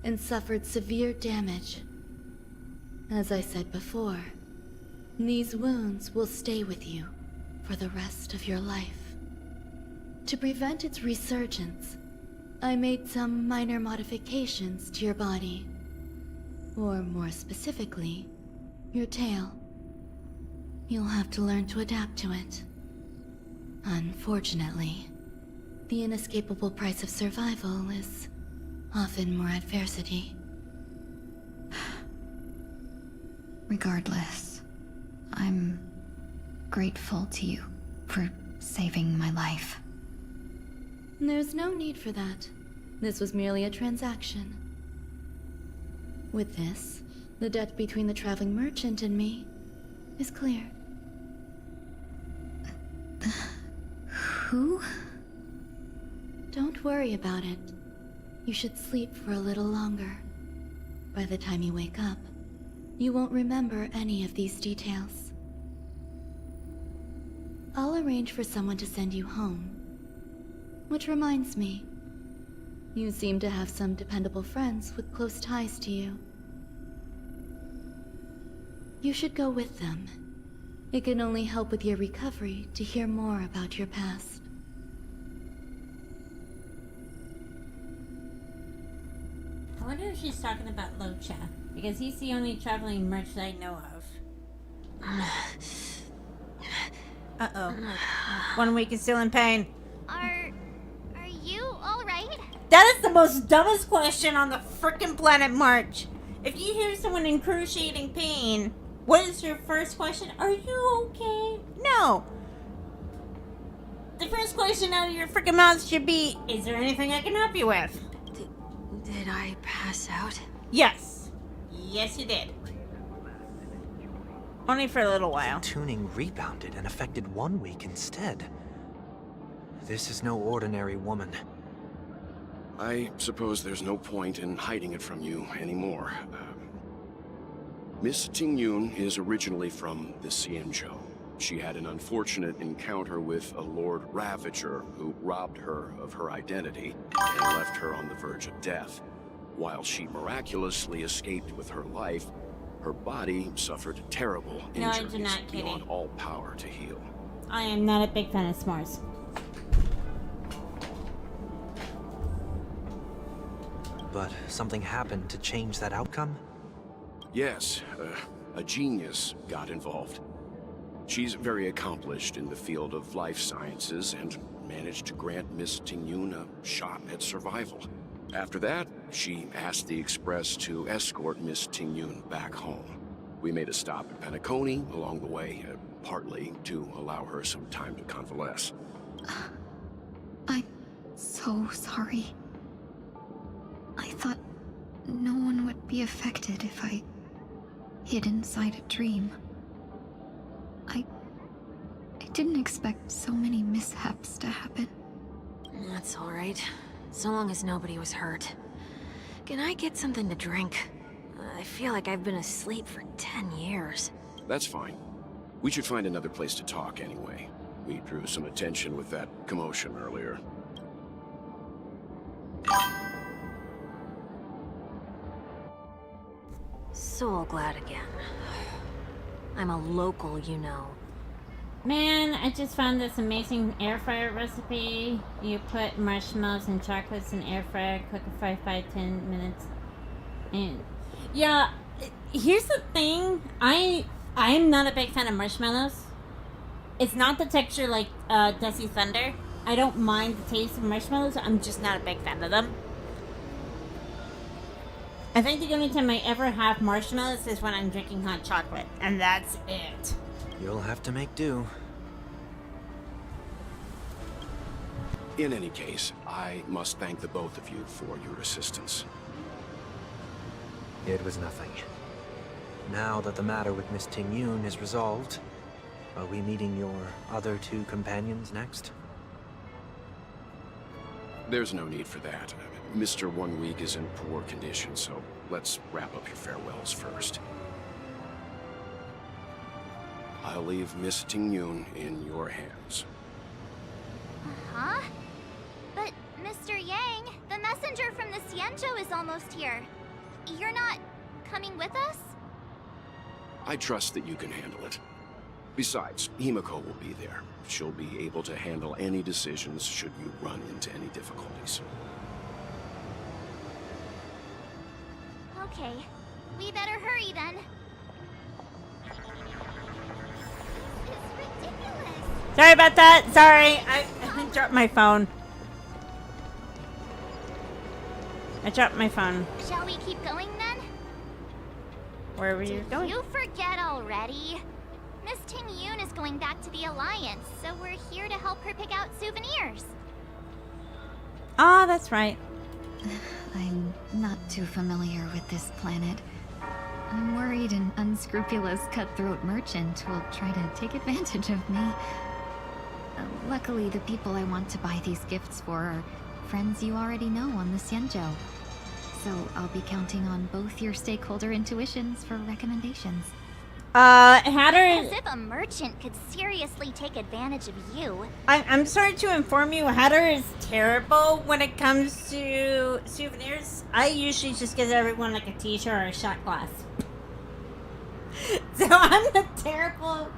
and suffered severe damage. As I said before, these wounds will stay with you for the rest of your life. To prevent its resurgence, I made some minor modifications to your body. Or more specifically, your tail. You'll have to learn to adapt to it. Unfortunately, the inescapable price of survival is often more adversity. Regardless, I'm grateful to you for saving my life. There's no need for that. This was merely a transaction. With this, the debt between the traveling merchant and me is clear. Who? Don't worry about it. You should sleep for a little longer. By the time you wake up, you won't remember any of these details. I'll arrange for someone to send you home. Which reminds me, you seem to have some dependable friends with close ties to you. You should go with them. It can only help with your recovery to hear more about your past. I wonder if she's talking about Locha, because he's the only traveling merchant I know of. Uh-oh. 1 week is still in pain. Are you alright? That is the most dumbest question on the frickin' planet, March. If you hear someone in excruciating pain, what is your first question? Are you okay? No. The first question out of your frickin' mouth should be, is there anything I can help you with? Did I pass out? Yes. Yes, you did. Only for a little while. Tuning rebounded and affected 1 week instead. This is no ordinary woman. I suppose there's no point in hiding it from you anymore. Miss Ting-Yun is originally from the Xianzhou. She had an unfortunate encounter with a Lord Ravager who robbed her of her identity and left her on the verge of death. While she miraculously escaped with her life, her body suffered terrible injuries beyond all power to heal. I am not a big fan of s'mores. But something happened to change that outcome? Yes, a genius got involved. She's very accomplished in the field of life sciences and managed to grant Miss Ting-Yun a shot at survival. After that, she asked the Express to escort Miss Ting-Yun back home. We made a stop at Penacony along the way, partly to allow her some time to convalesce. I'm so sorry. I thought no one would be affected if I hid inside a dream. I didn't expect so many mishaps to happen. That's all right. So long as nobody was hurt. Can I get something to drink? I feel like I've been asleep for 10 years. That's fine. We should find another place to talk anyway. We drew some attention with that commotion earlier. So glad again. I'm a local, you know. Man, I just found this amazing air fryer recipe. You put marshmallows and chocolates in air fryer, cook it for 5-10 minutes. And yeah, here's the thing. I'm not a big fan of marshmallows. It's not the texture like Desi Thunder. I don't mind the taste of marshmallows. I'm just not a big fan of them. I think the only time I ever have marshmallows is when I'm drinking hot chocolate, and that's it. You'll have to make do. In any case, I must thank the both of you for your assistance. It was nothing. Now that the matter with Miss Ting-Yun is resolved, are we meeting your other two companions next? There's no need for that. Mr. 1 Week is in poor condition, so let's wrap up your farewells first. I'll leave Miss Ting-Yun in your hands. Huh? But, Mr. Yang, the messenger from the Xianzhou is almost here. You're not coming with us? I trust that you can handle it. Besides, Himiko will be there. She'll be able to handle any decisions should you run into any difficulties. Okay, we better hurry then. It's ridiculous. Sorry about that. Sorry, I dropped my phone. I dropped my phone. Shall we keep going then? Where were you going? You forget already. Miss Ting-Yun is going back to the Alliance, so we're here to help her pick out souvenirs. Ah, that's right. I'm not too familiar with this planet. I'm worried an unscrupulous cutthroat merchant will try to take advantage of me. Luckily, the people I want to buy these gifts for are friends you already know on the Xianzhou. So I'll be counting on both your stakeholder intuitions for recommendations. Hatter... As if a merchant could seriously take advantage of you. I'm sorry to inform you, Hatter is terrible when it comes to souvenirs. I usually just give everyone like a t-shirt or a shot glass. So I'm terrible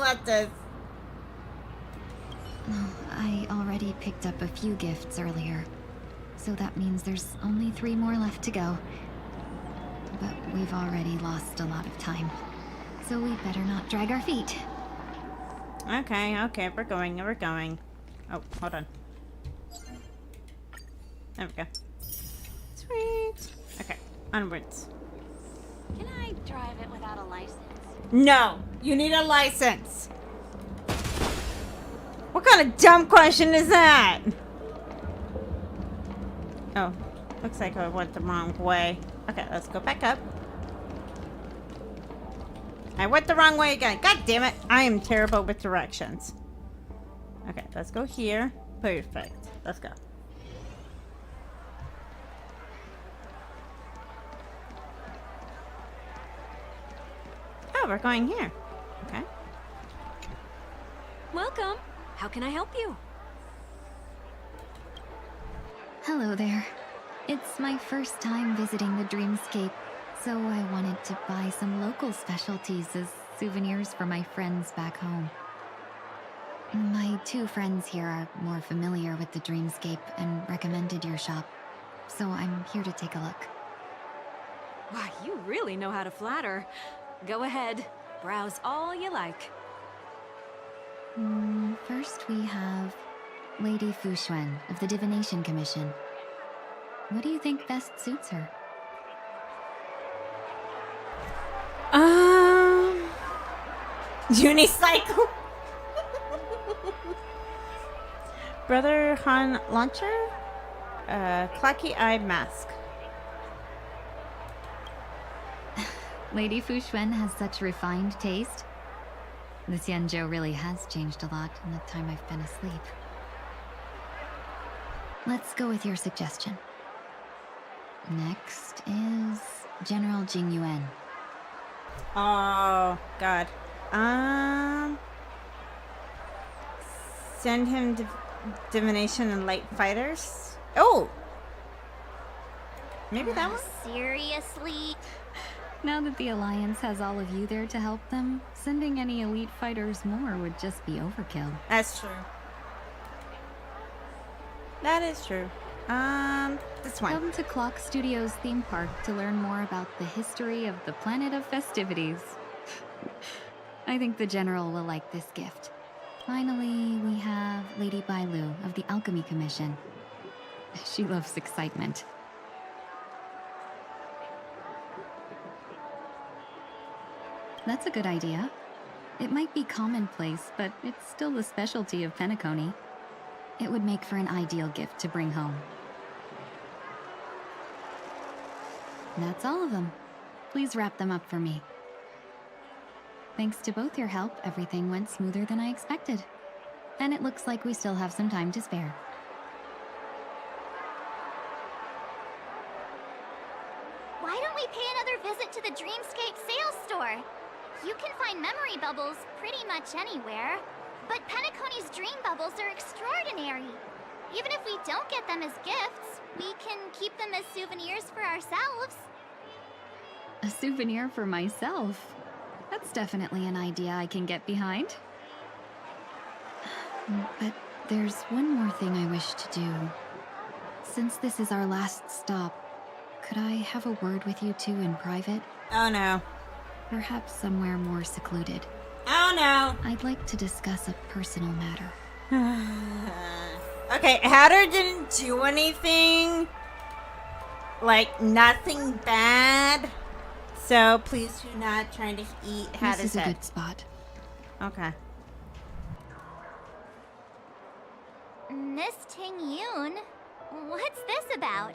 at this. I already picked up a few gifts earlier, so that means there's only 3 more left to go. But we've already lost a lot of time, so we better not drag our feet. Okay, we're going. Oh, hold on. There we go. Sweet. Okay, onwards. Can I drive it without a license? No, you need a license. What kind of dumb question is that? Oh, looks like I went the wrong way. Okay, let's go back up. I went the wrong way again. God damn it. I am terrible with directions. Okay, let's go here. Perfect. Let's go. Oh, we're going here. Okay. Welcome. How can I help you? Hello there. It's my first time visiting the Dreamscape, so I wanted to buy some local specialties as souvenirs for my friends back home. My 2 friends here are more familiar with the Dreamscape and recommended your shop, so I'm here to take a look. Why, you really know how to flatter. Go ahead, browse all you like. First we have Lady Fu Xuan of the Divination Commission. What do you think best suits her? Unicycle. Brother Han Launcher. Clacky Eye Mask. Lady Fu Xuan has such refined taste. The Xianzhou really has changed a lot in the time I've been asleep. Let's go with your suggestion. Next is General Jing Yuan. Oh, God. Send him Divination and Light Fighters. Oh! Maybe that one? Seriously? Now that the Alliance has all of you there to help them, sending any elite fighters more would just be overkill. That's true. That is true. This one. Come to Clock Studios theme park to learn more about the history of the planet of festivities. I think the General will like this gift. Finally, we have Lady Bailu of the Alchemy Commission. She loves excitement. That's a good idea. It might be commonplace, but it's still the specialty of Penacony. It would make for an ideal gift to bring home. That's all of them. Please wrap them up for me. Thanks to both your help, everything went smoother than I expected. And it looks like we still have some time to spare. Why don't we pay another visit to the Dreamscape sales store? You can find memory bubbles pretty much anywhere, but Penacony's dream bubbles are extraordinary. Even if we don't get them as gifts, we can keep them as souvenirs for ourselves. A souvenir for myself? That's definitely an idea I can get behind. But there's one more thing I wish to do. Since this is our last stop, could I have a word with you two in private? Oh no. Perhaps somewhere more secluded. Oh no. I'd like to discuss a personal matter. Okay, Hatter didn't do anything. Like, nothing bad. So, please do not try to eat Hatter's This is a head. good spot. Okay. Miss Ting Yoon, what's this about?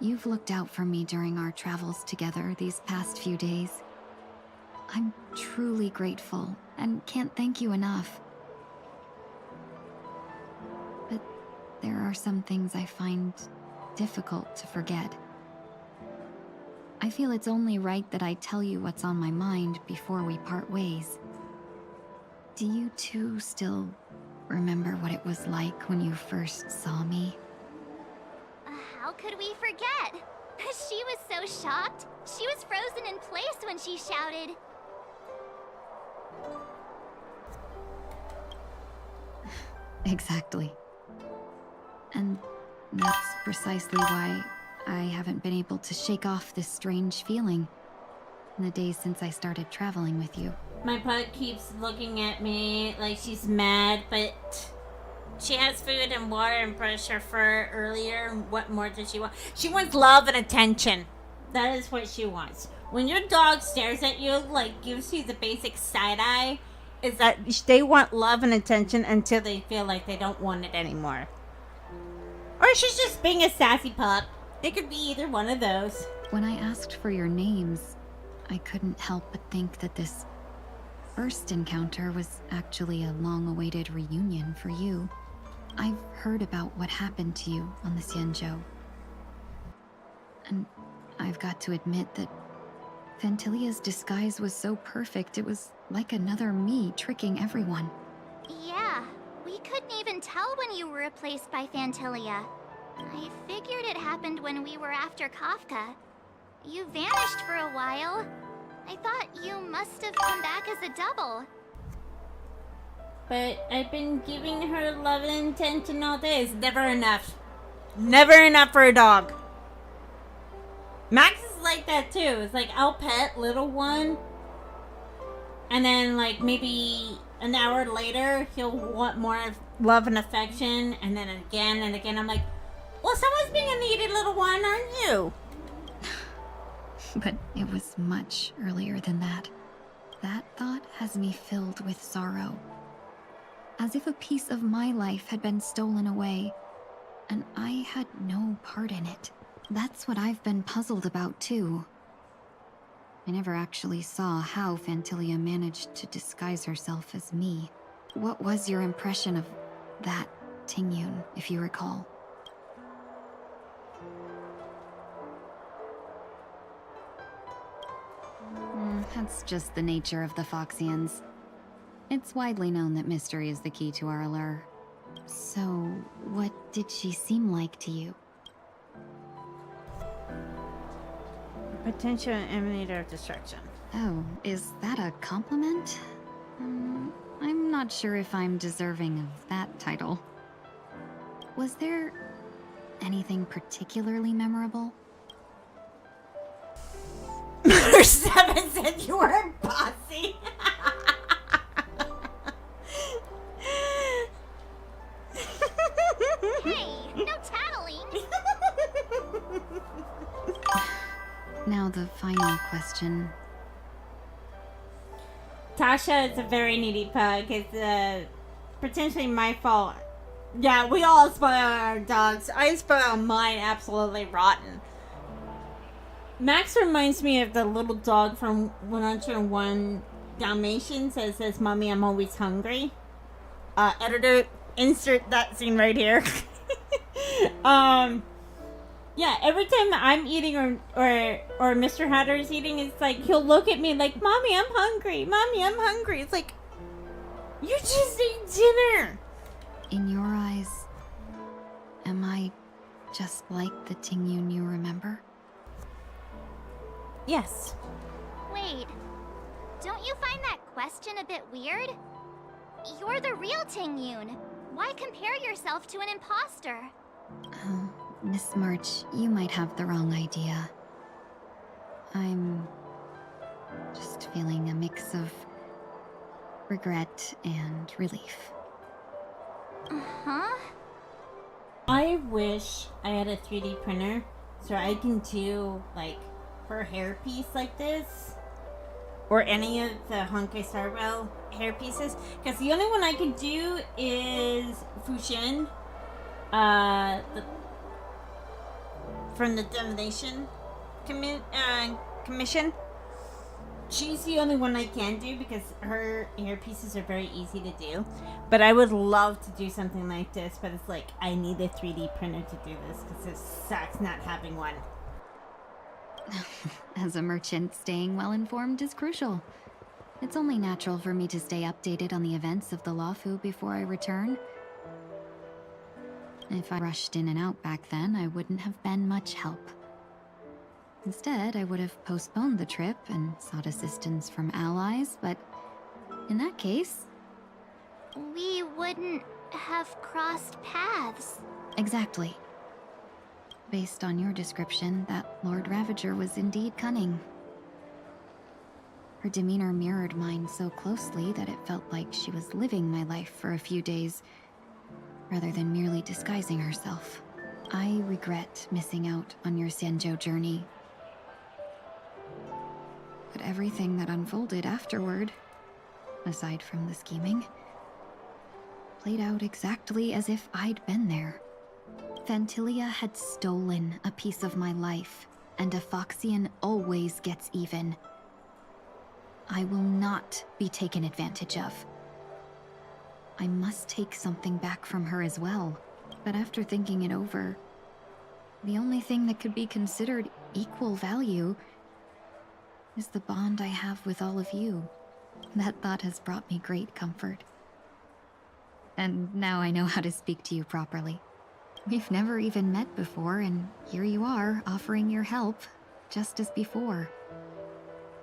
You've looked out for me during our travels together these past few days. I'm truly grateful and can't thank you enough. But there are some things I find difficult to forget. I feel it's only right that I tell you what's on my mind before we part ways. Do you two still remember what it was like when you first saw me? How could we forget? She was so shocked. She was frozen in place when she shouted. Exactly. And that's precisely why I haven't been able to shake off this strange feeling in the days since I started traveling with you. My pet keeps looking at me like she's mad, but she has food and water and brushed her fur earlier. What more does she want? She wants love and attention. That is what she wants. When your dog stares at you, like gives you the basic side eye, is that they want love and attention until they feel like they don't want it anymore. Or she's just being a sassy pup. It could be either one of those. When I asked for your names, I couldn't help but think that this first encounter was actually a long-awaited reunion for you. I've heard about what happened to you on the Xianzhou. And I've got to admit that Phantylia's disguise was so perfect, it was like another me tricking everyone. Yeah, we couldn't even tell when you were replaced by Phantylia. I figured it happened when we were after Kafka. You vanished for a while. I thought you must have come back as a double. But I've been giving her love and attention all day. It's never enough. Never enough for a dog. Max is like that too. It's like, I'll pet little one, and then like maybe an hour later he'll want more love and affection, and then again and again. I'm like, well, someone's being a needy little one, aren't you? But it was much earlier than that. That thought has me filled with sorrow. As if a piece of my life had been stolen away, and I had no part in it. That's what I've been puzzled about, too. I never actually saw how Phantylia managed to disguise herself as me. What was your impression of that Ting Yoon, if you recall? That's just the nature of the Foxians. It's widely known that mystery is the key to our allure. So, what did she seem like to you? Potential emanator of destruction. Oh, is that a compliment? I'm not sure if I'm deserving of that title. Was there anything particularly memorable? Number 7 said you were bossy. Hey, no tattling! Now the final question. Tasha is a very needy pug. It's potentially my fault. Yeah, we all spoil our dogs. I spoil mine absolutely rotten. Max reminds me of the little dog from 101 Dalmatians that says, "Mommy, I'm always hungry." Editor, insert that scene right here. Yeah, every time I'm eating or Mr. Hatter is eating, it's like he'll look at me like, "Mommy, I'm hungry. Mommy, I'm hungry." It's like, you just ate dinner. In your eyes, am I just like the Tingyun you remember? Yes. Wait, don't you find that question a bit weird? You're the real Tingyun. Why compare yourself to an imposter? Oh, Miss March, you might have the wrong idea. I'm just feeling a mix of regret and relief. Uh-huh. I wish I had a 3D printer so I can do like her hairpiece like this, or any of the Honkai Star Rail hairpieces, because the only one I can do is Fushien, from the Divination Commission. She's the only one I can do because her hairpieces are very easy to do. But I would love to do something like this, but it's like I need a 3D printer to do this because it sucks not having one. As a merchant, staying well informed is crucial. It's only natural for me to stay updated on the events of the Luofu before I return. If I rushed in and out back then, I wouldn't have been much help. Instead, I would have postponed the trip and sought assistance from allies, but in that case... We wouldn't have crossed paths. Exactly. Based on your description, that Lord Ravager was indeed cunning. Her demeanor mirrored mine so closely that it felt like she was living my life for a few days, rather than merely disguising herself. I regret missing out on your Xianzhou journey. But everything that unfolded afterward, aside from the scheming, played out exactly as if I'd been there. Phantilia had stolen a piece of my life, and a Foxian always gets even. I will not be taken advantage of. I must take something back from her as well, but after thinking it over, the only thing that could be considered equal value is the bond I have with all of you. That thought has brought me great comfort. And now I know how to speak to you properly. We've never even met before, and here you are, offering your help, just as before.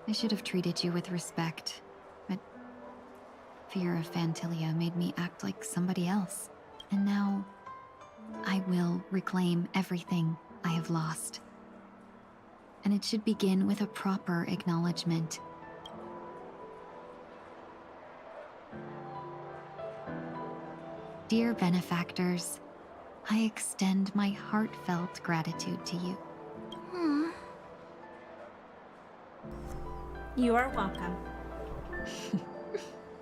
I should have treated you with respect, but fear of Phantilia made me act like somebody else. And now, I will reclaim everything I have lost. And it should begin with a proper acknowledgement. Dear benefactors, I extend my heartfelt gratitude to you. You are welcome.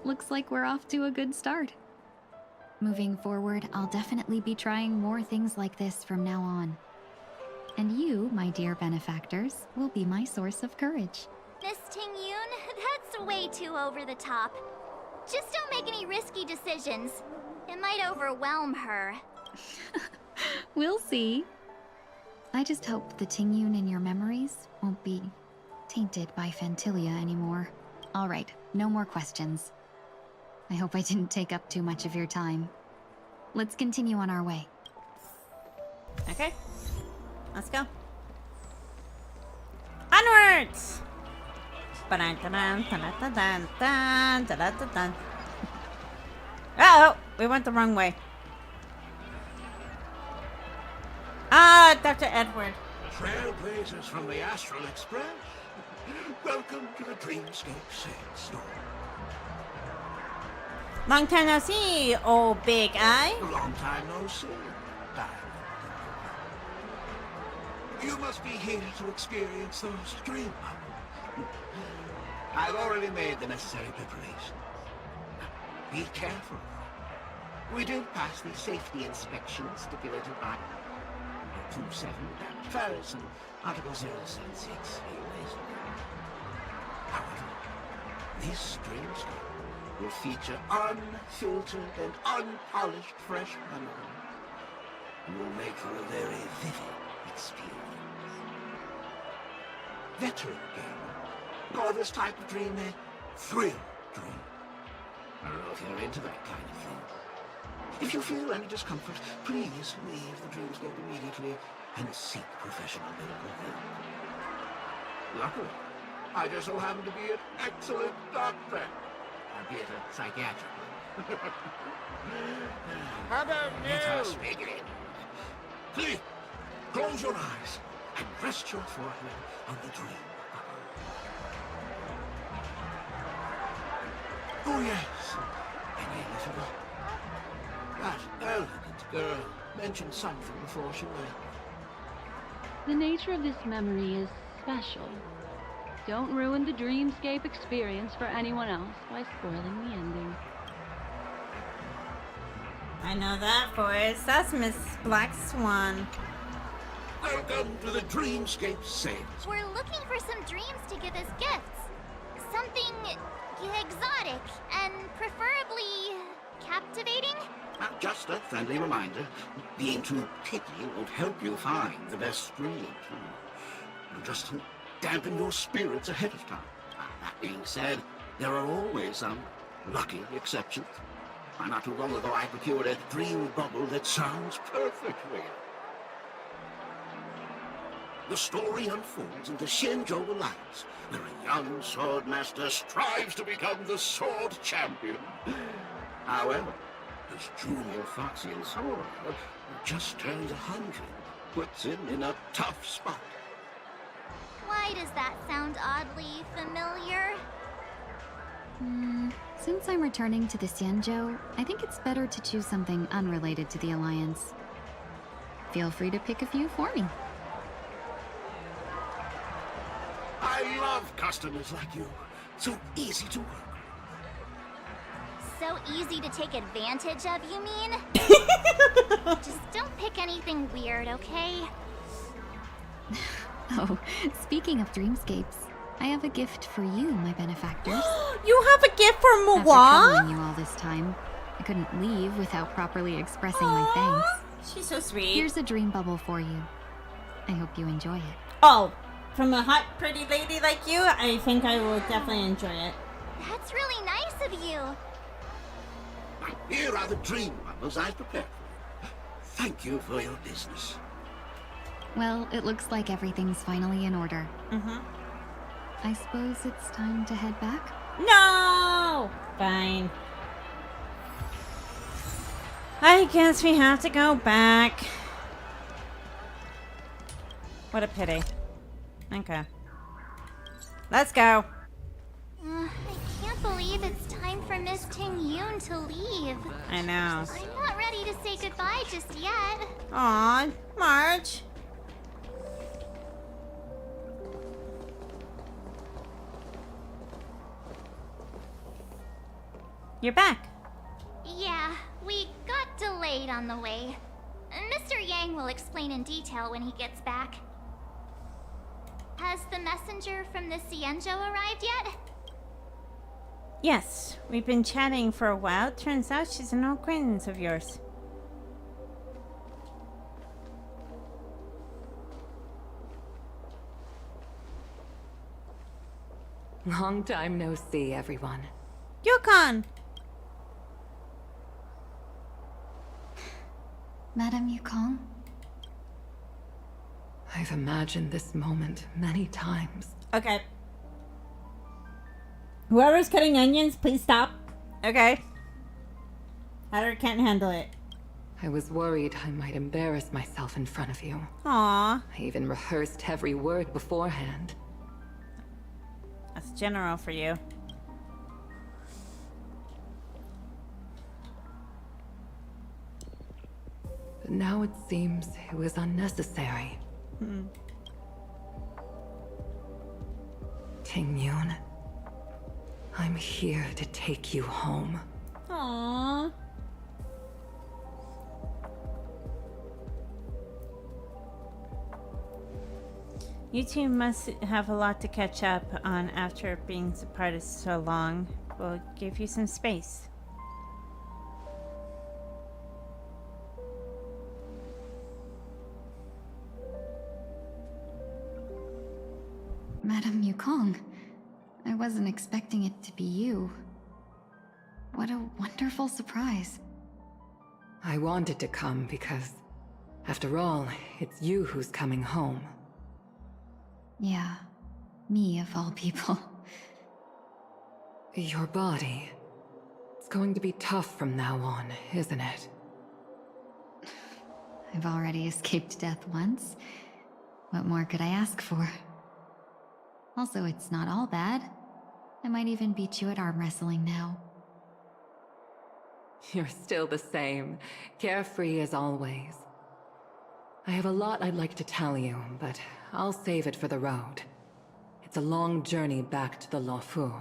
Looks like we're off to a good start. Moving forward, I'll definitely be trying more things like this from now on. And you, my dear benefactors, will be my source of courage. Miss Tingyun, that's way too over the top. Just don't make any risky decisions. It might overwhelm her. We'll see. I just hope the Tingyun in your memories won't be tainted by Phantilia anymore. All right, no more questions. I hope I didn't take up too much of your time. let's continue on our way. Okay. Let's go. Onwards! Uh-oh! We went the wrong way. Ah, Dr. Edward. Trailblazers from the Astral Express. Welcome to the Dreamscape Store. Long time no see, old big eye. Long time no see. You must be here to experience those dream bubbles. I've already made the necessary preparations. Be careful. We did pass the safety inspection stipulated by 27 Ferris and Article 076. However, this dreamscape will feature unfiltered and unpolished fresh memory and will make for a very vivid experience. Veteran gamer, call this type of dream a thrill dream. I don't know if you're into that kind of thing. If you feel any discomfort, please leave the dreamscape immediately and seek professional medical help. Luckily, I just so happen to be an excellent doctor, albeit a psychiatric one. How about Let you? us begin. Please, close your eyes and rest your forehead on the dream. Oh yes, and a little. That elegant girl mentioned something before she went. The nature of this memory is special. Don't ruin the dreamscape experience for anyone else by spoiling the ending. I know that voice. That's Miss Black Swan. Welcome to the Dreamscape Sales. We're looking for some dreams to give as gifts. Something exotic and preferably captivating. Just a friendly reminder, being too picky won't help you find the best dream. Just to dampen your spirits ahead of time. That being said, there are always some lucky exceptions. Not too long ago, I procured a dream bubble that sounds perfect for you. The story unfolds in the Shenzhou Alliance, where a young sword master strives to become the sword champion. However, his junior Foxian sword, who just turned 100, puts him in a tough spot. Why does that sound oddly familiar? Since I'm returning to the Xianzhou, I think it's better to choose something unrelated to the Alliance. Feel free to pick a few for me. I love customers like you. So easy to work. So easy to take advantage of, you mean? Just don't pick anything weird, okay? Oh, speaking of dreamscapes, I have a gift for you, my benefactors. You have a gift for After Moa? troubling you all this time, I couldn't leave without properly expressing my thanks. She's so sweet. Here's a dream bubble for you. I hope you enjoy it. Oh, from a hot, pretty lady like you, I think I will definitely enjoy it. That's really nice of you. Here are the dream bubbles I've prepared for you. Thank you for your business. Well, it looks like everything's finally in order. I suppose it's time to head back? No! Fine. I guess we have to go back. What a pity. Okay. Let's go. I can't believe it's time for Miss Ting Yoon to leave. I know. I'm not ready to say goodbye just yet. Aw, Marge. You're back. Yeah, we got delayed on the way. Mr. Yang will explain in detail when he gets back. Has the messenger from the Xianzhou arrived yet? Yes, we've been chatting for a while. Turns out she's an old acquaintance of yours. Long time no see, everyone. Yukon! Madame Yukong? I've imagined this moment many times. Okay. Whoever's cutting onions, please stop. Okay. Hatter can't handle it. I was worried I might embarrass myself in front of you. Aww. I even rehearsed every word beforehand. That's general for you. But now it seems it was unnecessary. Ting Yun, I'm here to take you home. Aww. You two must have a lot to catch up on after being separated so long. We'll give you some space. Madame Yukong, I wasn't expecting it to be you. What a wonderful surprise. I wanted to come because, after all, it's you who's coming home. Yeah, me of all people. Your body. It's going to be tough from now on, isn't it? I've already escaped death once. What more could I ask for? Also, it's not all bad. I might even beat you at arm wrestling now. You're still the same, carefree as always. I have a lot I'd like to tell you, but I'll save it for the road. It's a long journey back to the Luofu.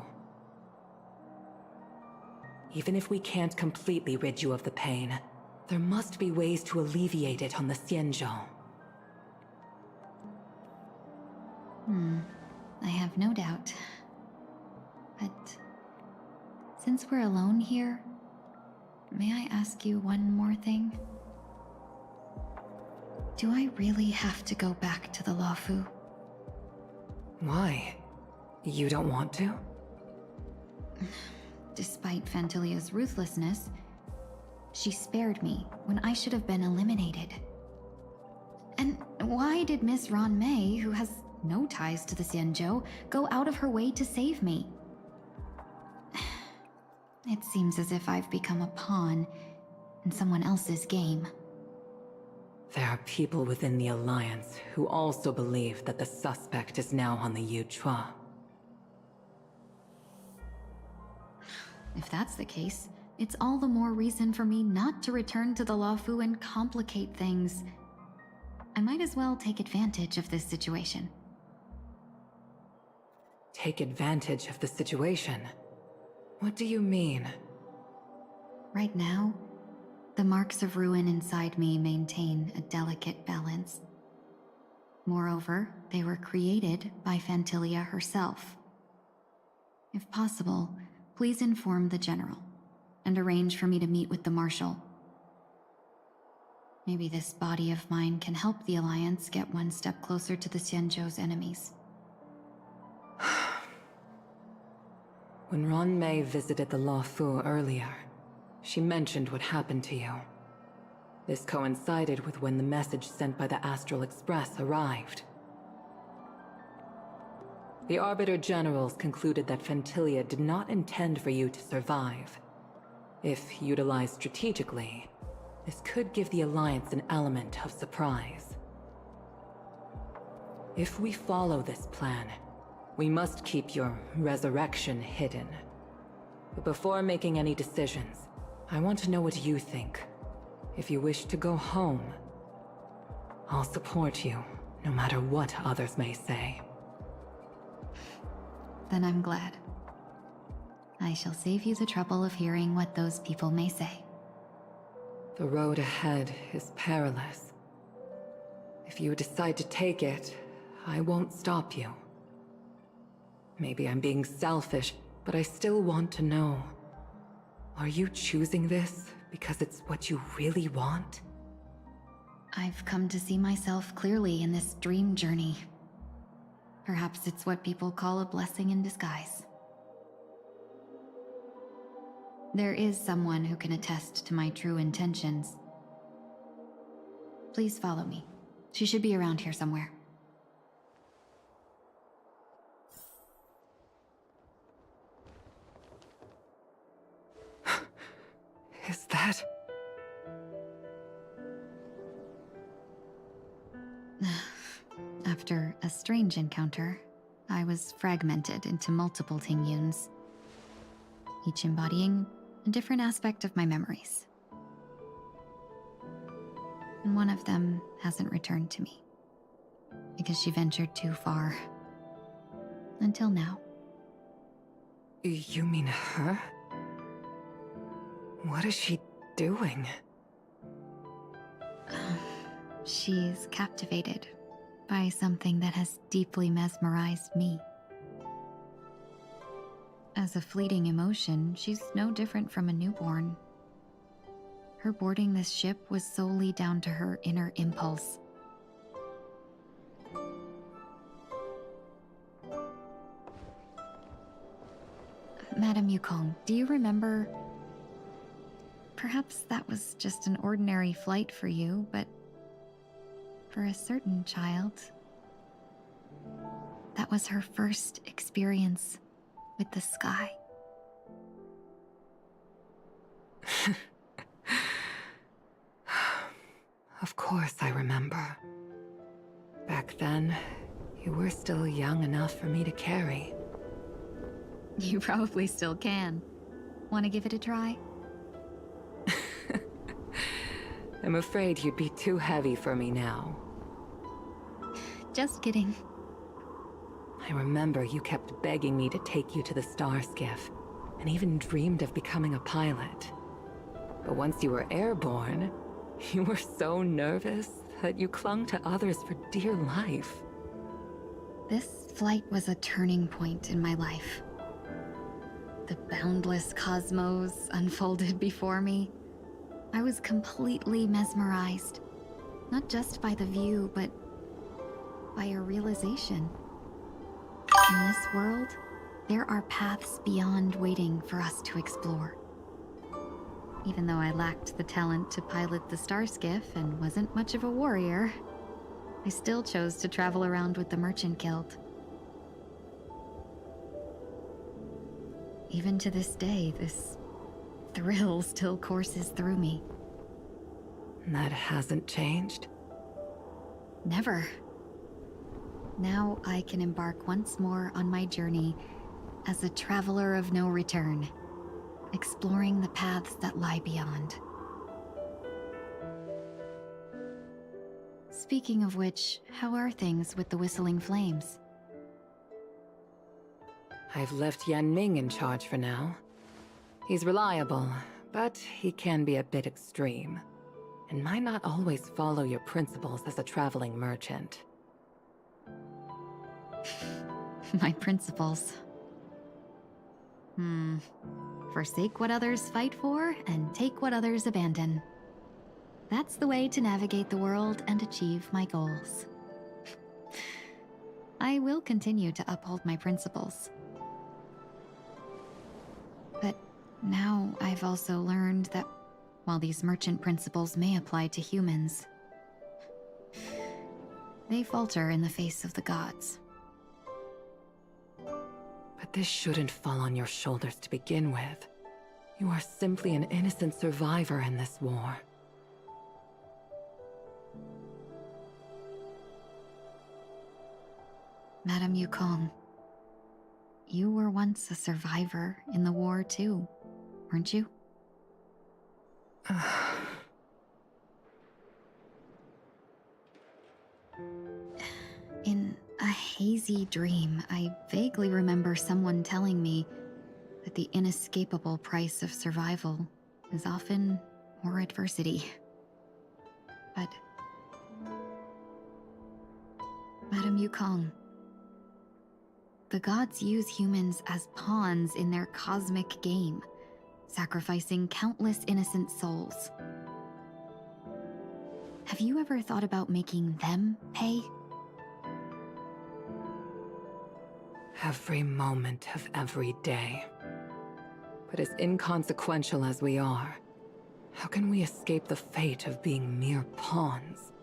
Even if we can't completely rid you of the pain, there must be ways to alleviate it on the Xianzhou. I have no doubt. But since we're alone here, may I ask you one more thing? Do I really have to go back to the Luofu? Why? You don't want to? Despite Phantilia's ruthlessness, she spared me when I should have been eliminated. And why did Miss Ron Mei, who has no ties to the Xianzhou, go out of her way to save me? It seems as if I've become a pawn in someone else's game. There are people within the Alliance who also believe that the suspect is now on the Yuchua. If that's the case, it's all the more reason for me not to return to the Luofu and complicate things. I might as well take advantage of this situation. Take advantage of the situation? What do you mean? Right now, the marks of ruin inside me maintain a delicate balance. Moreover, they were created by Phantilia herself. If possible, please inform the General, and arrange for me to meet with the Marshal. Maybe this body of mine can help the Alliance get one step closer to the Xianzhou's enemies. When Ron Mei visited the Luofu earlier, she mentioned what happened to you. This coincided with when the message sent by the Astral Express arrived. The Arbiter Generals concluded that Phantilia did not intend for you to survive. If utilized strategically, this could give the Alliance an element of surprise. If we follow this plan, we must keep your resurrection hidden. But before making any decisions, I want to know what you think. If you wish to go home, I'll support you, no matter what others may say. Then I'm glad. I shall save you the trouble of hearing what those people may say. The road ahead is perilous. If you decide to take it, I won't stop you. Maybe I'm being selfish, but I still want to know. Are you choosing this because it's what you really want? I've come to see myself clearly in this dream journey. Perhaps it's what people call a blessing in disguise. There is someone who can attest to my true intentions. Please follow me. She should be around here somewhere. Is that... After a strange encounter, I was fragmented into multiple Tingyuns, each embodying a different aspect of my memories. And one of them hasn't returned to me, because she ventured too far. Until now. You mean her? What is she doing? She's captivated by something that has deeply mesmerized me. As a fleeting emotion, she's no different from a newborn. Her boarding this ship was solely down to her inner impulse. Madame Yukong, do you remember? Perhaps that was just an ordinary flight for you, but for a certain child, that was her first experience with the sky. Of course I remember. Back then, you were still young enough for me to carry. You probably still can. Want to give it a try? I'm afraid you'd be too heavy for me now. Just kidding. I remember you kept begging me to take you to the Star Skiff, and even dreamed of becoming a pilot. But once you were airborne, you were so nervous that you clung to others for dear life. This flight was a turning point in my life. The boundless cosmos unfolded before me. I was completely mesmerized, not just by the view, but by a realization. In this world, there are paths beyond waiting for us to explore. Even though I lacked the talent to pilot the Star Skiff and wasn't much of a warrior, I still chose to travel around with the Merchant Guild. Even to this day, this thrill still courses through me. That hasn't changed? Never. Now I can embark once more on my journey as a traveler of no return, exploring the paths that lie beyond. Speaking of which, how are things with the Whistling Flames? I've left Yan Ming in charge for now. He's reliable, but he can be a bit extreme, and might not always follow your principles as a traveling merchant. My principles. Forsake what others fight for, and take what others abandon. That's the way to navigate the world and achieve my goals. I will continue to uphold my principles. But now I've also learned that while these merchant principles may apply to humans, they falter in the face of the gods. But this shouldn't fall on your shoulders to begin with. You are simply an innocent survivor in this war. Madame Yukong, you were once a survivor in the war too, weren't you? In a hazy dream, I vaguely remember someone telling me that the inescapable price of survival is often more adversity. But... Madame Yukong, the gods use humans as pawns in their cosmic game, sacrificing countless innocent souls. Have you ever thought about making them pay? Every moment of every day. But as inconsequential as we are, how can we escape the fate of being mere pawns?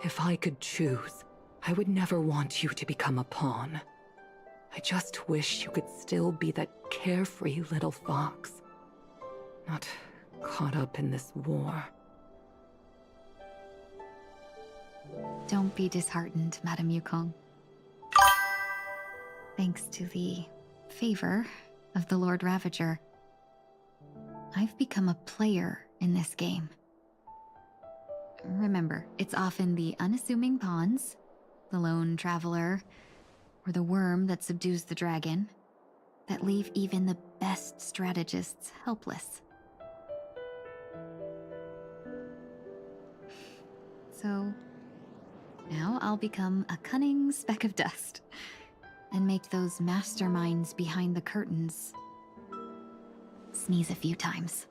If I could choose, I would never want you to become a pawn. I just wish you could still be that carefree little fox. Not caught up in this war. Don't be disheartened, Madame Yukong. Thanks to the favor of the Lord Ravager, I've become a player in this game. Remember, it's often the unassuming pawns, the lone traveler, or the worm that subdues the dragon, that leave even the best strategists helpless. So, now I'll become a cunning speck of dust, and make those masterminds behind the curtains sneeze a few times.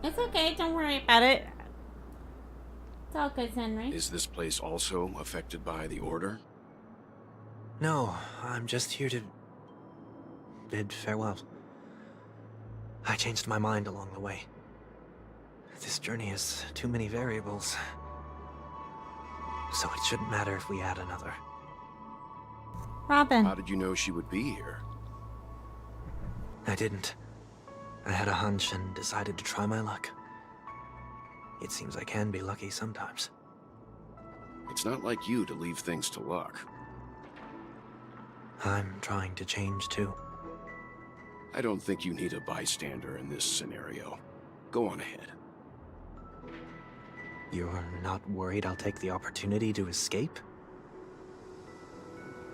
It's okay, don't worry about it. It's all good, Henry. Is this place also affected by the Order? No, I'm just here to bid farewell. I changed my mind along the way. This journey has too many variables. So it shouldn't matter if we add another. Robin. How did you know she would be here? I didn't. I had a hunch and decided to try my luck. It seems I can be lucky sometimes. It's not like you to leave things to luck. I'm trying to change too. I don't think you need a bystander in this scenario. Go on ahead. You're not worried I'll take the opportunity to escape?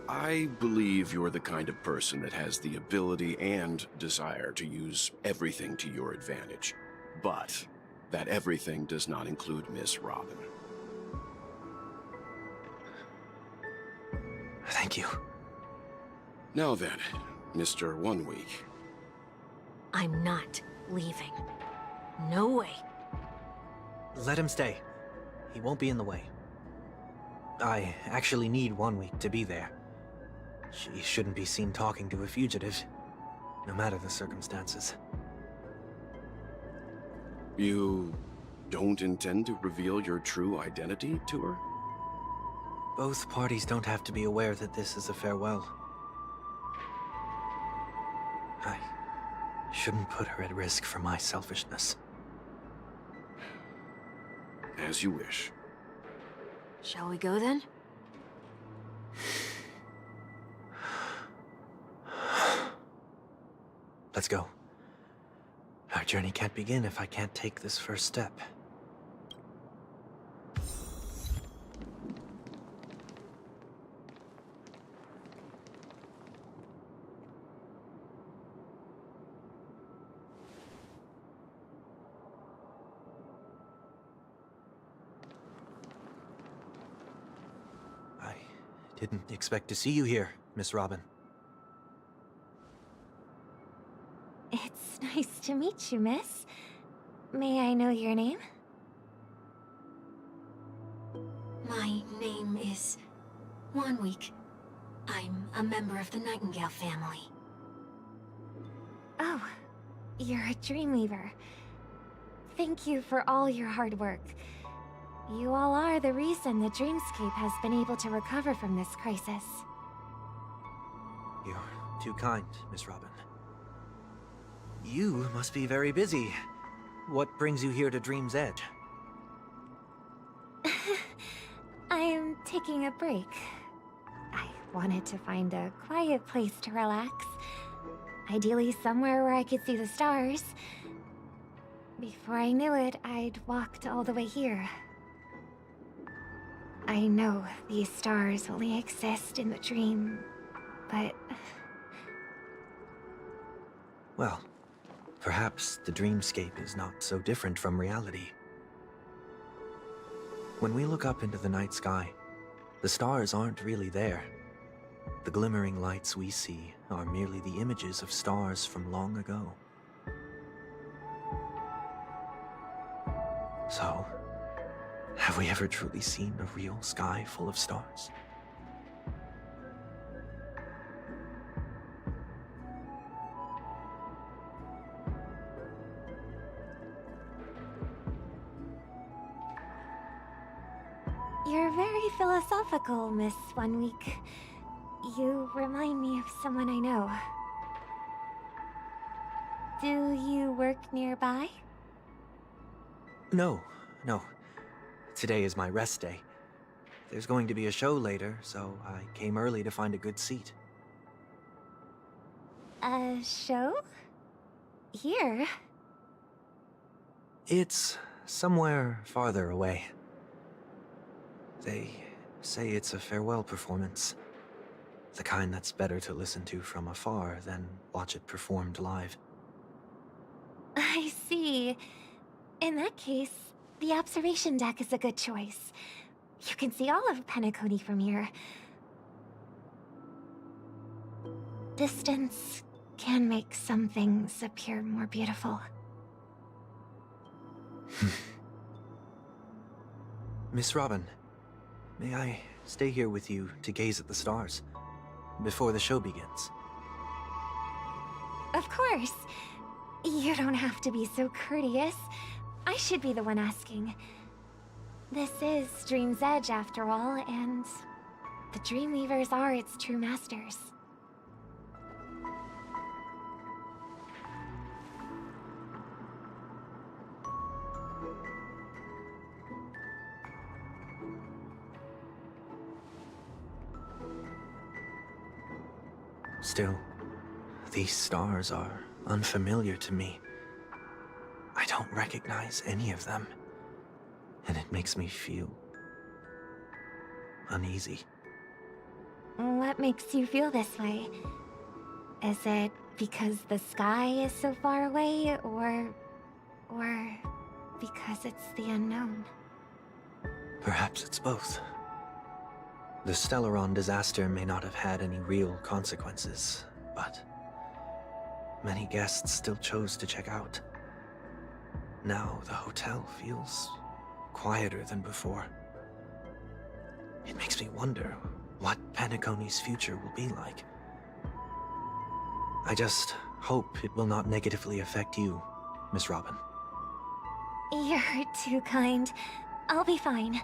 I believe you're the kind of person that has the ability and desire to use everything to your advantage. But that everything does not include Miss Robin. Thank you. Now then, Mr. 1 Week. I'm not leaving. No way. Let him stay. He won't be in the way. I actually need 1 week to be there. She shouldn't be seen talking to a fugitive, no matter the circumstances. You don't intend to reveal your true identity to her? Both parties don't have to be aware that this is a farewell. I shouldn't put her at risk for my selfishness. As you wish. Shall we go then? Let's go. Our journey can't begin if I can't take this first step. I didn't expect to see you here, Miss Robin. It's nice to meet you, miss. May I know your name? My name is 1 Week. I'm a member of the Nightingale family. Oh, you're a Dreamweaver. Thank you for all your hard work. You all are the reason the Dreamscape has been able to recover from this crisis. You're too kind, Miss Robin. You must be very busy. What brings you here to Dream's Edge? I am taking a break. I wanted to find a quiet place to relax. Ideally somewhere where I could see the stars. Before I knew it, I'd walked all the way here. I know these stars only exist in the dream, but... Well, perhaps the dreamscape is not so different from reality. When we look up into the night sky, the stars aren't really there. The glimmering lights we see are merely the images of stars from long ago. So, Have we ever truly seen a real sky full of stars? You're very philosophical, Miss 1 Week. You remind me of someone I know. Do you work nearby? No. Today is my rest day. There's going to be a show later, so I came early to find a good seat. A show? Here? It's somewhere farther away. They say it's a farewell performance. The kind that's better to listen to from afar than watch it performed live. I see. In that case, the observation deck is a good choice. You can see all of Penacony from here. Distance can make some things appear more beautiful. Miss Robin, may I stay here with you to gaze at the stars before the show begins? Of course. You don't have to be so courteous. I should be the one asking. This is Dream's Edge, after all, and the Dreamweavers are its true masters. Still, these stars are unfamiliar to me. I don't recognize any of them, and it makes me feel uneasy. What makes you feel this way? Is it because the sky is so far away, or because it's the unknown? Perhaps it's both. The Stellaron disaster may not have had any real consequences, but many guests still chose to check out. Now the hotel feels quieter than before. It makes me wonder what Penacony's future will be like. I just hope it will not negatively affect you, Miss Robin. You're too kind. I'll be fine.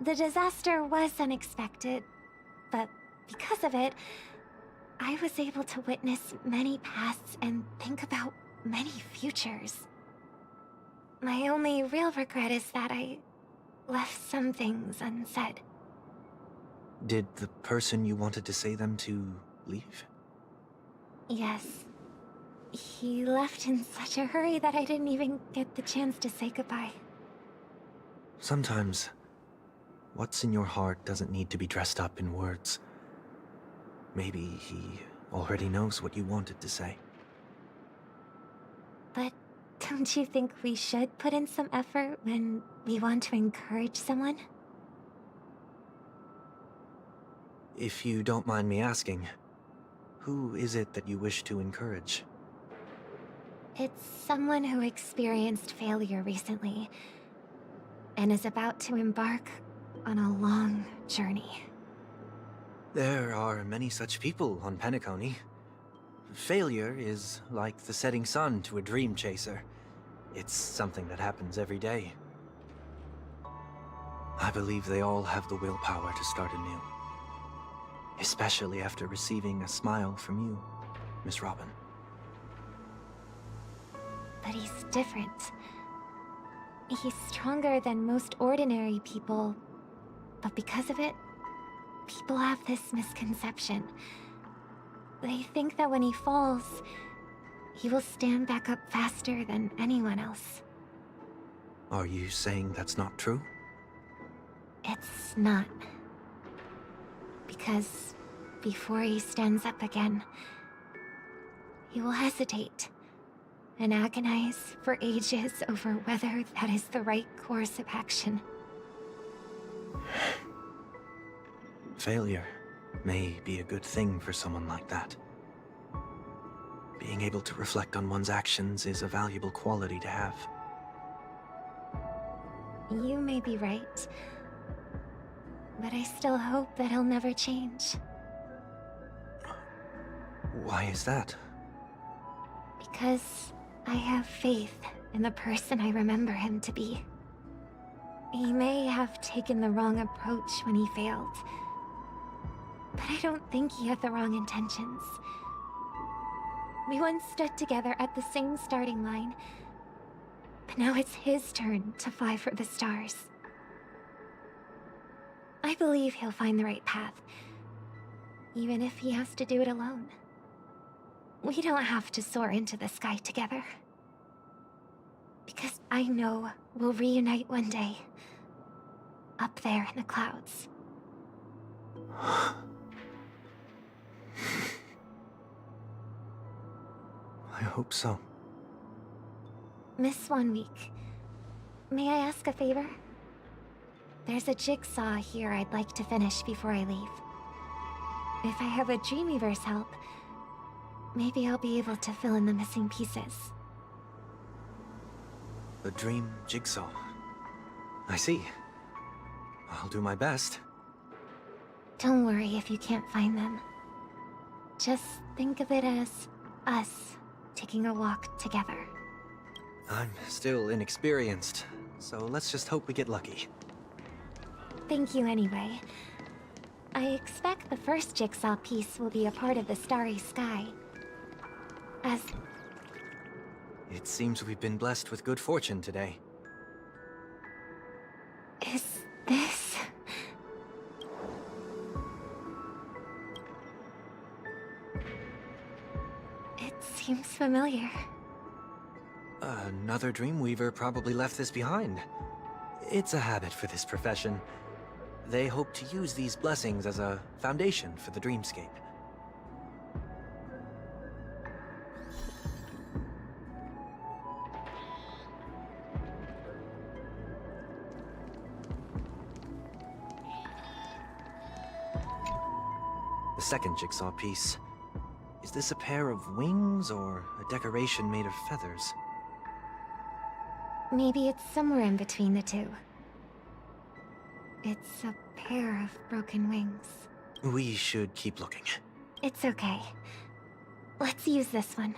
The disaster was unexpected, but because of it, I was able to witness many pasts and think about many futures. My only real regret is that I left some things unsaid. Did the person you wanted to say them to leave? Yes. He left in such a hurry that I didn't even get the chance to say goodbye. Sometimes, what's in your heart doesn't need to be dressed up in words. Maybe he already knows what you wanted to say. But don't you think we should put in some effort when we want to encourage someone? If you don't mind me asking, who is it that you wish to encourage? It's someone who experienced failure recently, and is about to embark on a long journey. There are many such people on Penacony. Failure is like the setting sun to a dream chaser. It's something that happens every day. I believe they all have the willpower to start anew. Especially after receiving a smile from you, Miss Robin. But he's different. He's stronger than most ordinary people, but because of it, people have this misconception. They think that when he falls, he will stand back up faster than anyone else. Are you saying that's not true? It's not. Because before he stands up again, he will hesitate and agonize for ages over whether that is the right course of action. Failure may be a good thing for someone like that. Being able to reflect on one's actions is a valuable quality to have. You may be right. But I still hope that he'll never change. Why is that? Because I have faith in the person I remember him to be. He may have taken the wrong approach when he failed. But I don't think he had the wrong intentions. We once stood together at the same starting line. But now it's his turn to fly for the stars. I believe he'll find the right path. Even if he has to do it alone. We don't have to soar into the sky together. Because I know we'll reunite one day. Up there in the clouds. I hope so. Miss Swanweek, may I ask a favor? There's a jigsaw here I'd like to finish before I leave. If I have a Dreamweaver's help, maybe I'll be able to fill in the missing pieces. The dream jigsaw. I see. I'll do my best. Don't worry if you can't find them. Just think of it as us taking a walk together. I'm still inexperienced, so let's just hope we get lucky. Thank you anyway. I expect the first jigsaw piece will be a part of the starry sky. As... It seems we've been blessed with good fortune today. Is this... It seems familiar. Another Dreamweaver probably left this behind. It's a habit for this profession. They hope to use these blessings as a foundation for the dreamscape. The second jigsaw piece. Is this a pair of wings or a decoration made of feathers? Maybe it's somewhere in between the two. It's a pair of broken wings. We should keep looking. It's okay. Let's use this one.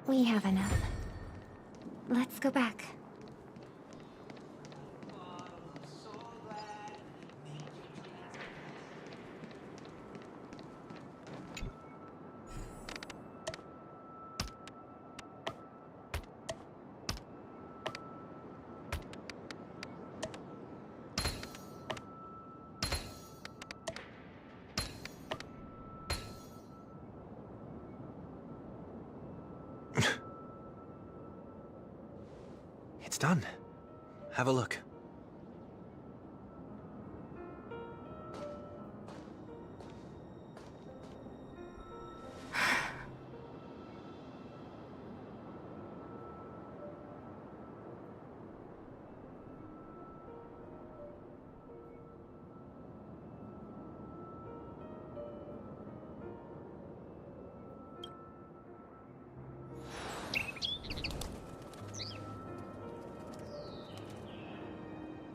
We have enough. Let's go back. It's done. Have a look.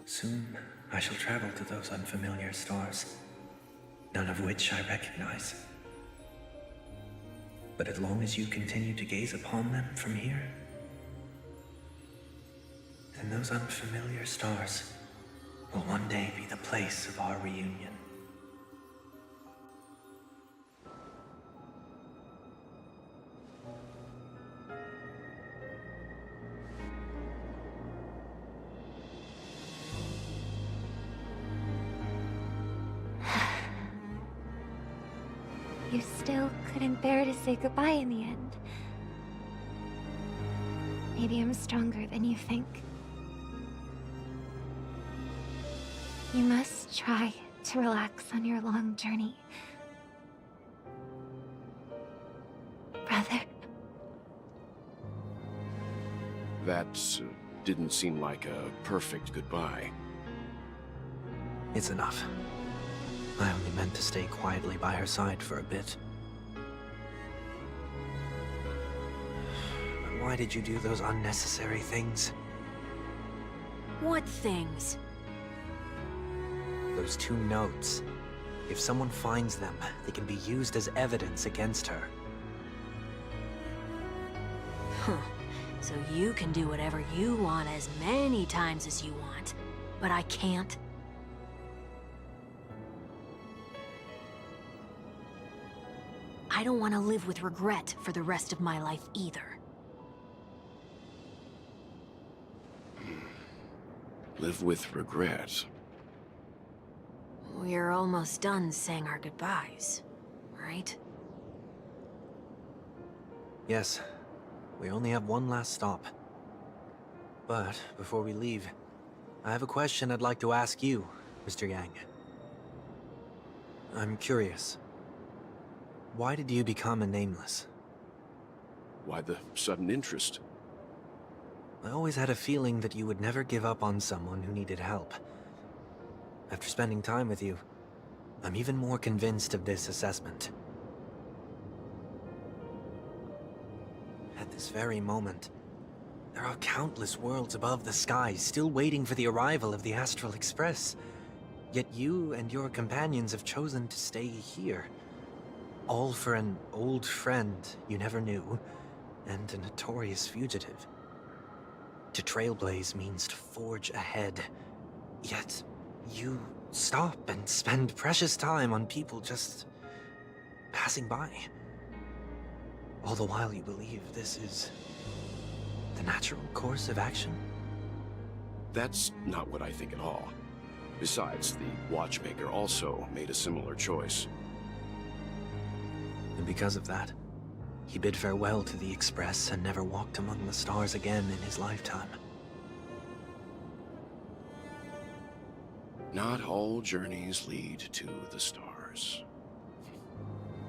Soon, I shall travel to those unfamiliar stars, none of which I recognize. But as long as you continue to gaze upon them from here, then those unfamiliar stars will one day be the place of our reunion. You still couldn't bear to say goodbye in the end. Maybe I'm stronger than you think. You must try to relax on your long journey. Brother. That didn't seem like a perfect goodbye. It's enough. I only meant to stay quietly by her side for a bit. Why did you do those unnecessary things? What things? Those 2 notes. If someone finds them, they can be used as evidence against her. Huh. So you can do whatever you want as many times as you want, but I can't? I don't want to live with regret for the rest of my life either. Live with regret. We're almost done saying our goodbyes, right? Yes. We only have one last stop. But before we leave, I have a question I'd like to ask you, Mr. Yang. I'm curious. Why did you become a Nameless? Why the sudden interest? I always had a feeling that you would never give up on someone who needed help. After spending time with you, I'm even more convinced of this assessment. At this very moment, there are countless worlds above the sky still waiting for the arrival of the Astral Express. Yet you and your companions have chosen to stay here. All for an old friend you never knew, and a notorious fugitive. To trailblaze means to forge ahead. Yet, you stop and spend precious time on people just passing by. All the while you believe this is the natural course of action? That's not what I think at all. Besides, the Watchmaker also made a similar choice. And because of that, he bid farewell to the Express and never walked among the stars again in his lifetime. Not all journeys lead to the stars.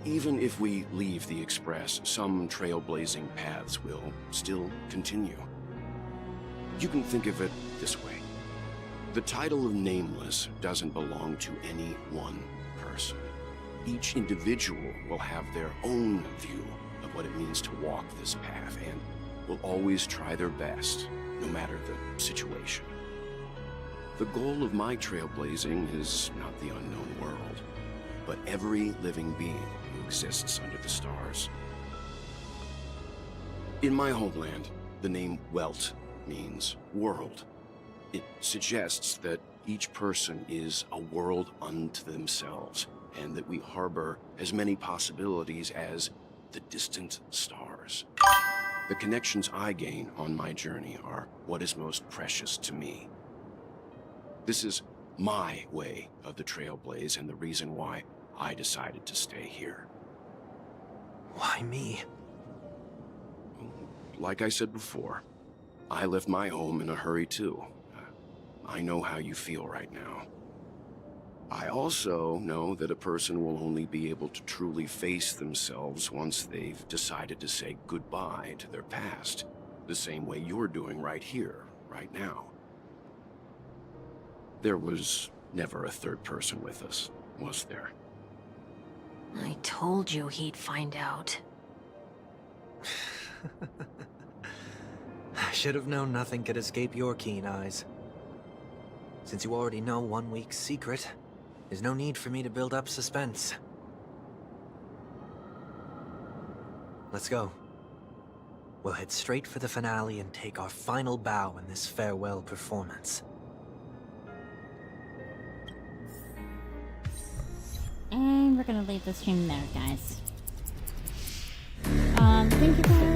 Even if we leave the Express, some trailblazing paths will still continue. You can think of it this way. The title of Nameless doesn't belong to any one person. Each individual will have their own view of what it means to walk this path and will always try their best, no matter the situation. The goal of my trailblazing is not the unknown world, but every living being who exists under the stars. In my homeland, the name Welt means world. It suggests that each person is a world unto themselves, and that we harbor as many possibilities as the distant stars. The connections I gain on my journey are what is most precious to me. This is my way of the Trailblaze and the reason why I decided to stay here. Why me? Like I said before, I left my home in a hurry too. I know how you feel right now. I also know that a person will only be able to truly face themselves once they've decided to say goodbye to their past, the same way you're doing right here, right now. There was never a third person with us, was there? I told you he'd find out. I should have known nothing could escape your keen eyes. Since you already know 1 week's secret, there's no need for me to build up suspense. Let's go. We'll head straight for the finale and take our final bow in this farewell performance. And we're gonna leave the stream there, guys. Thank you for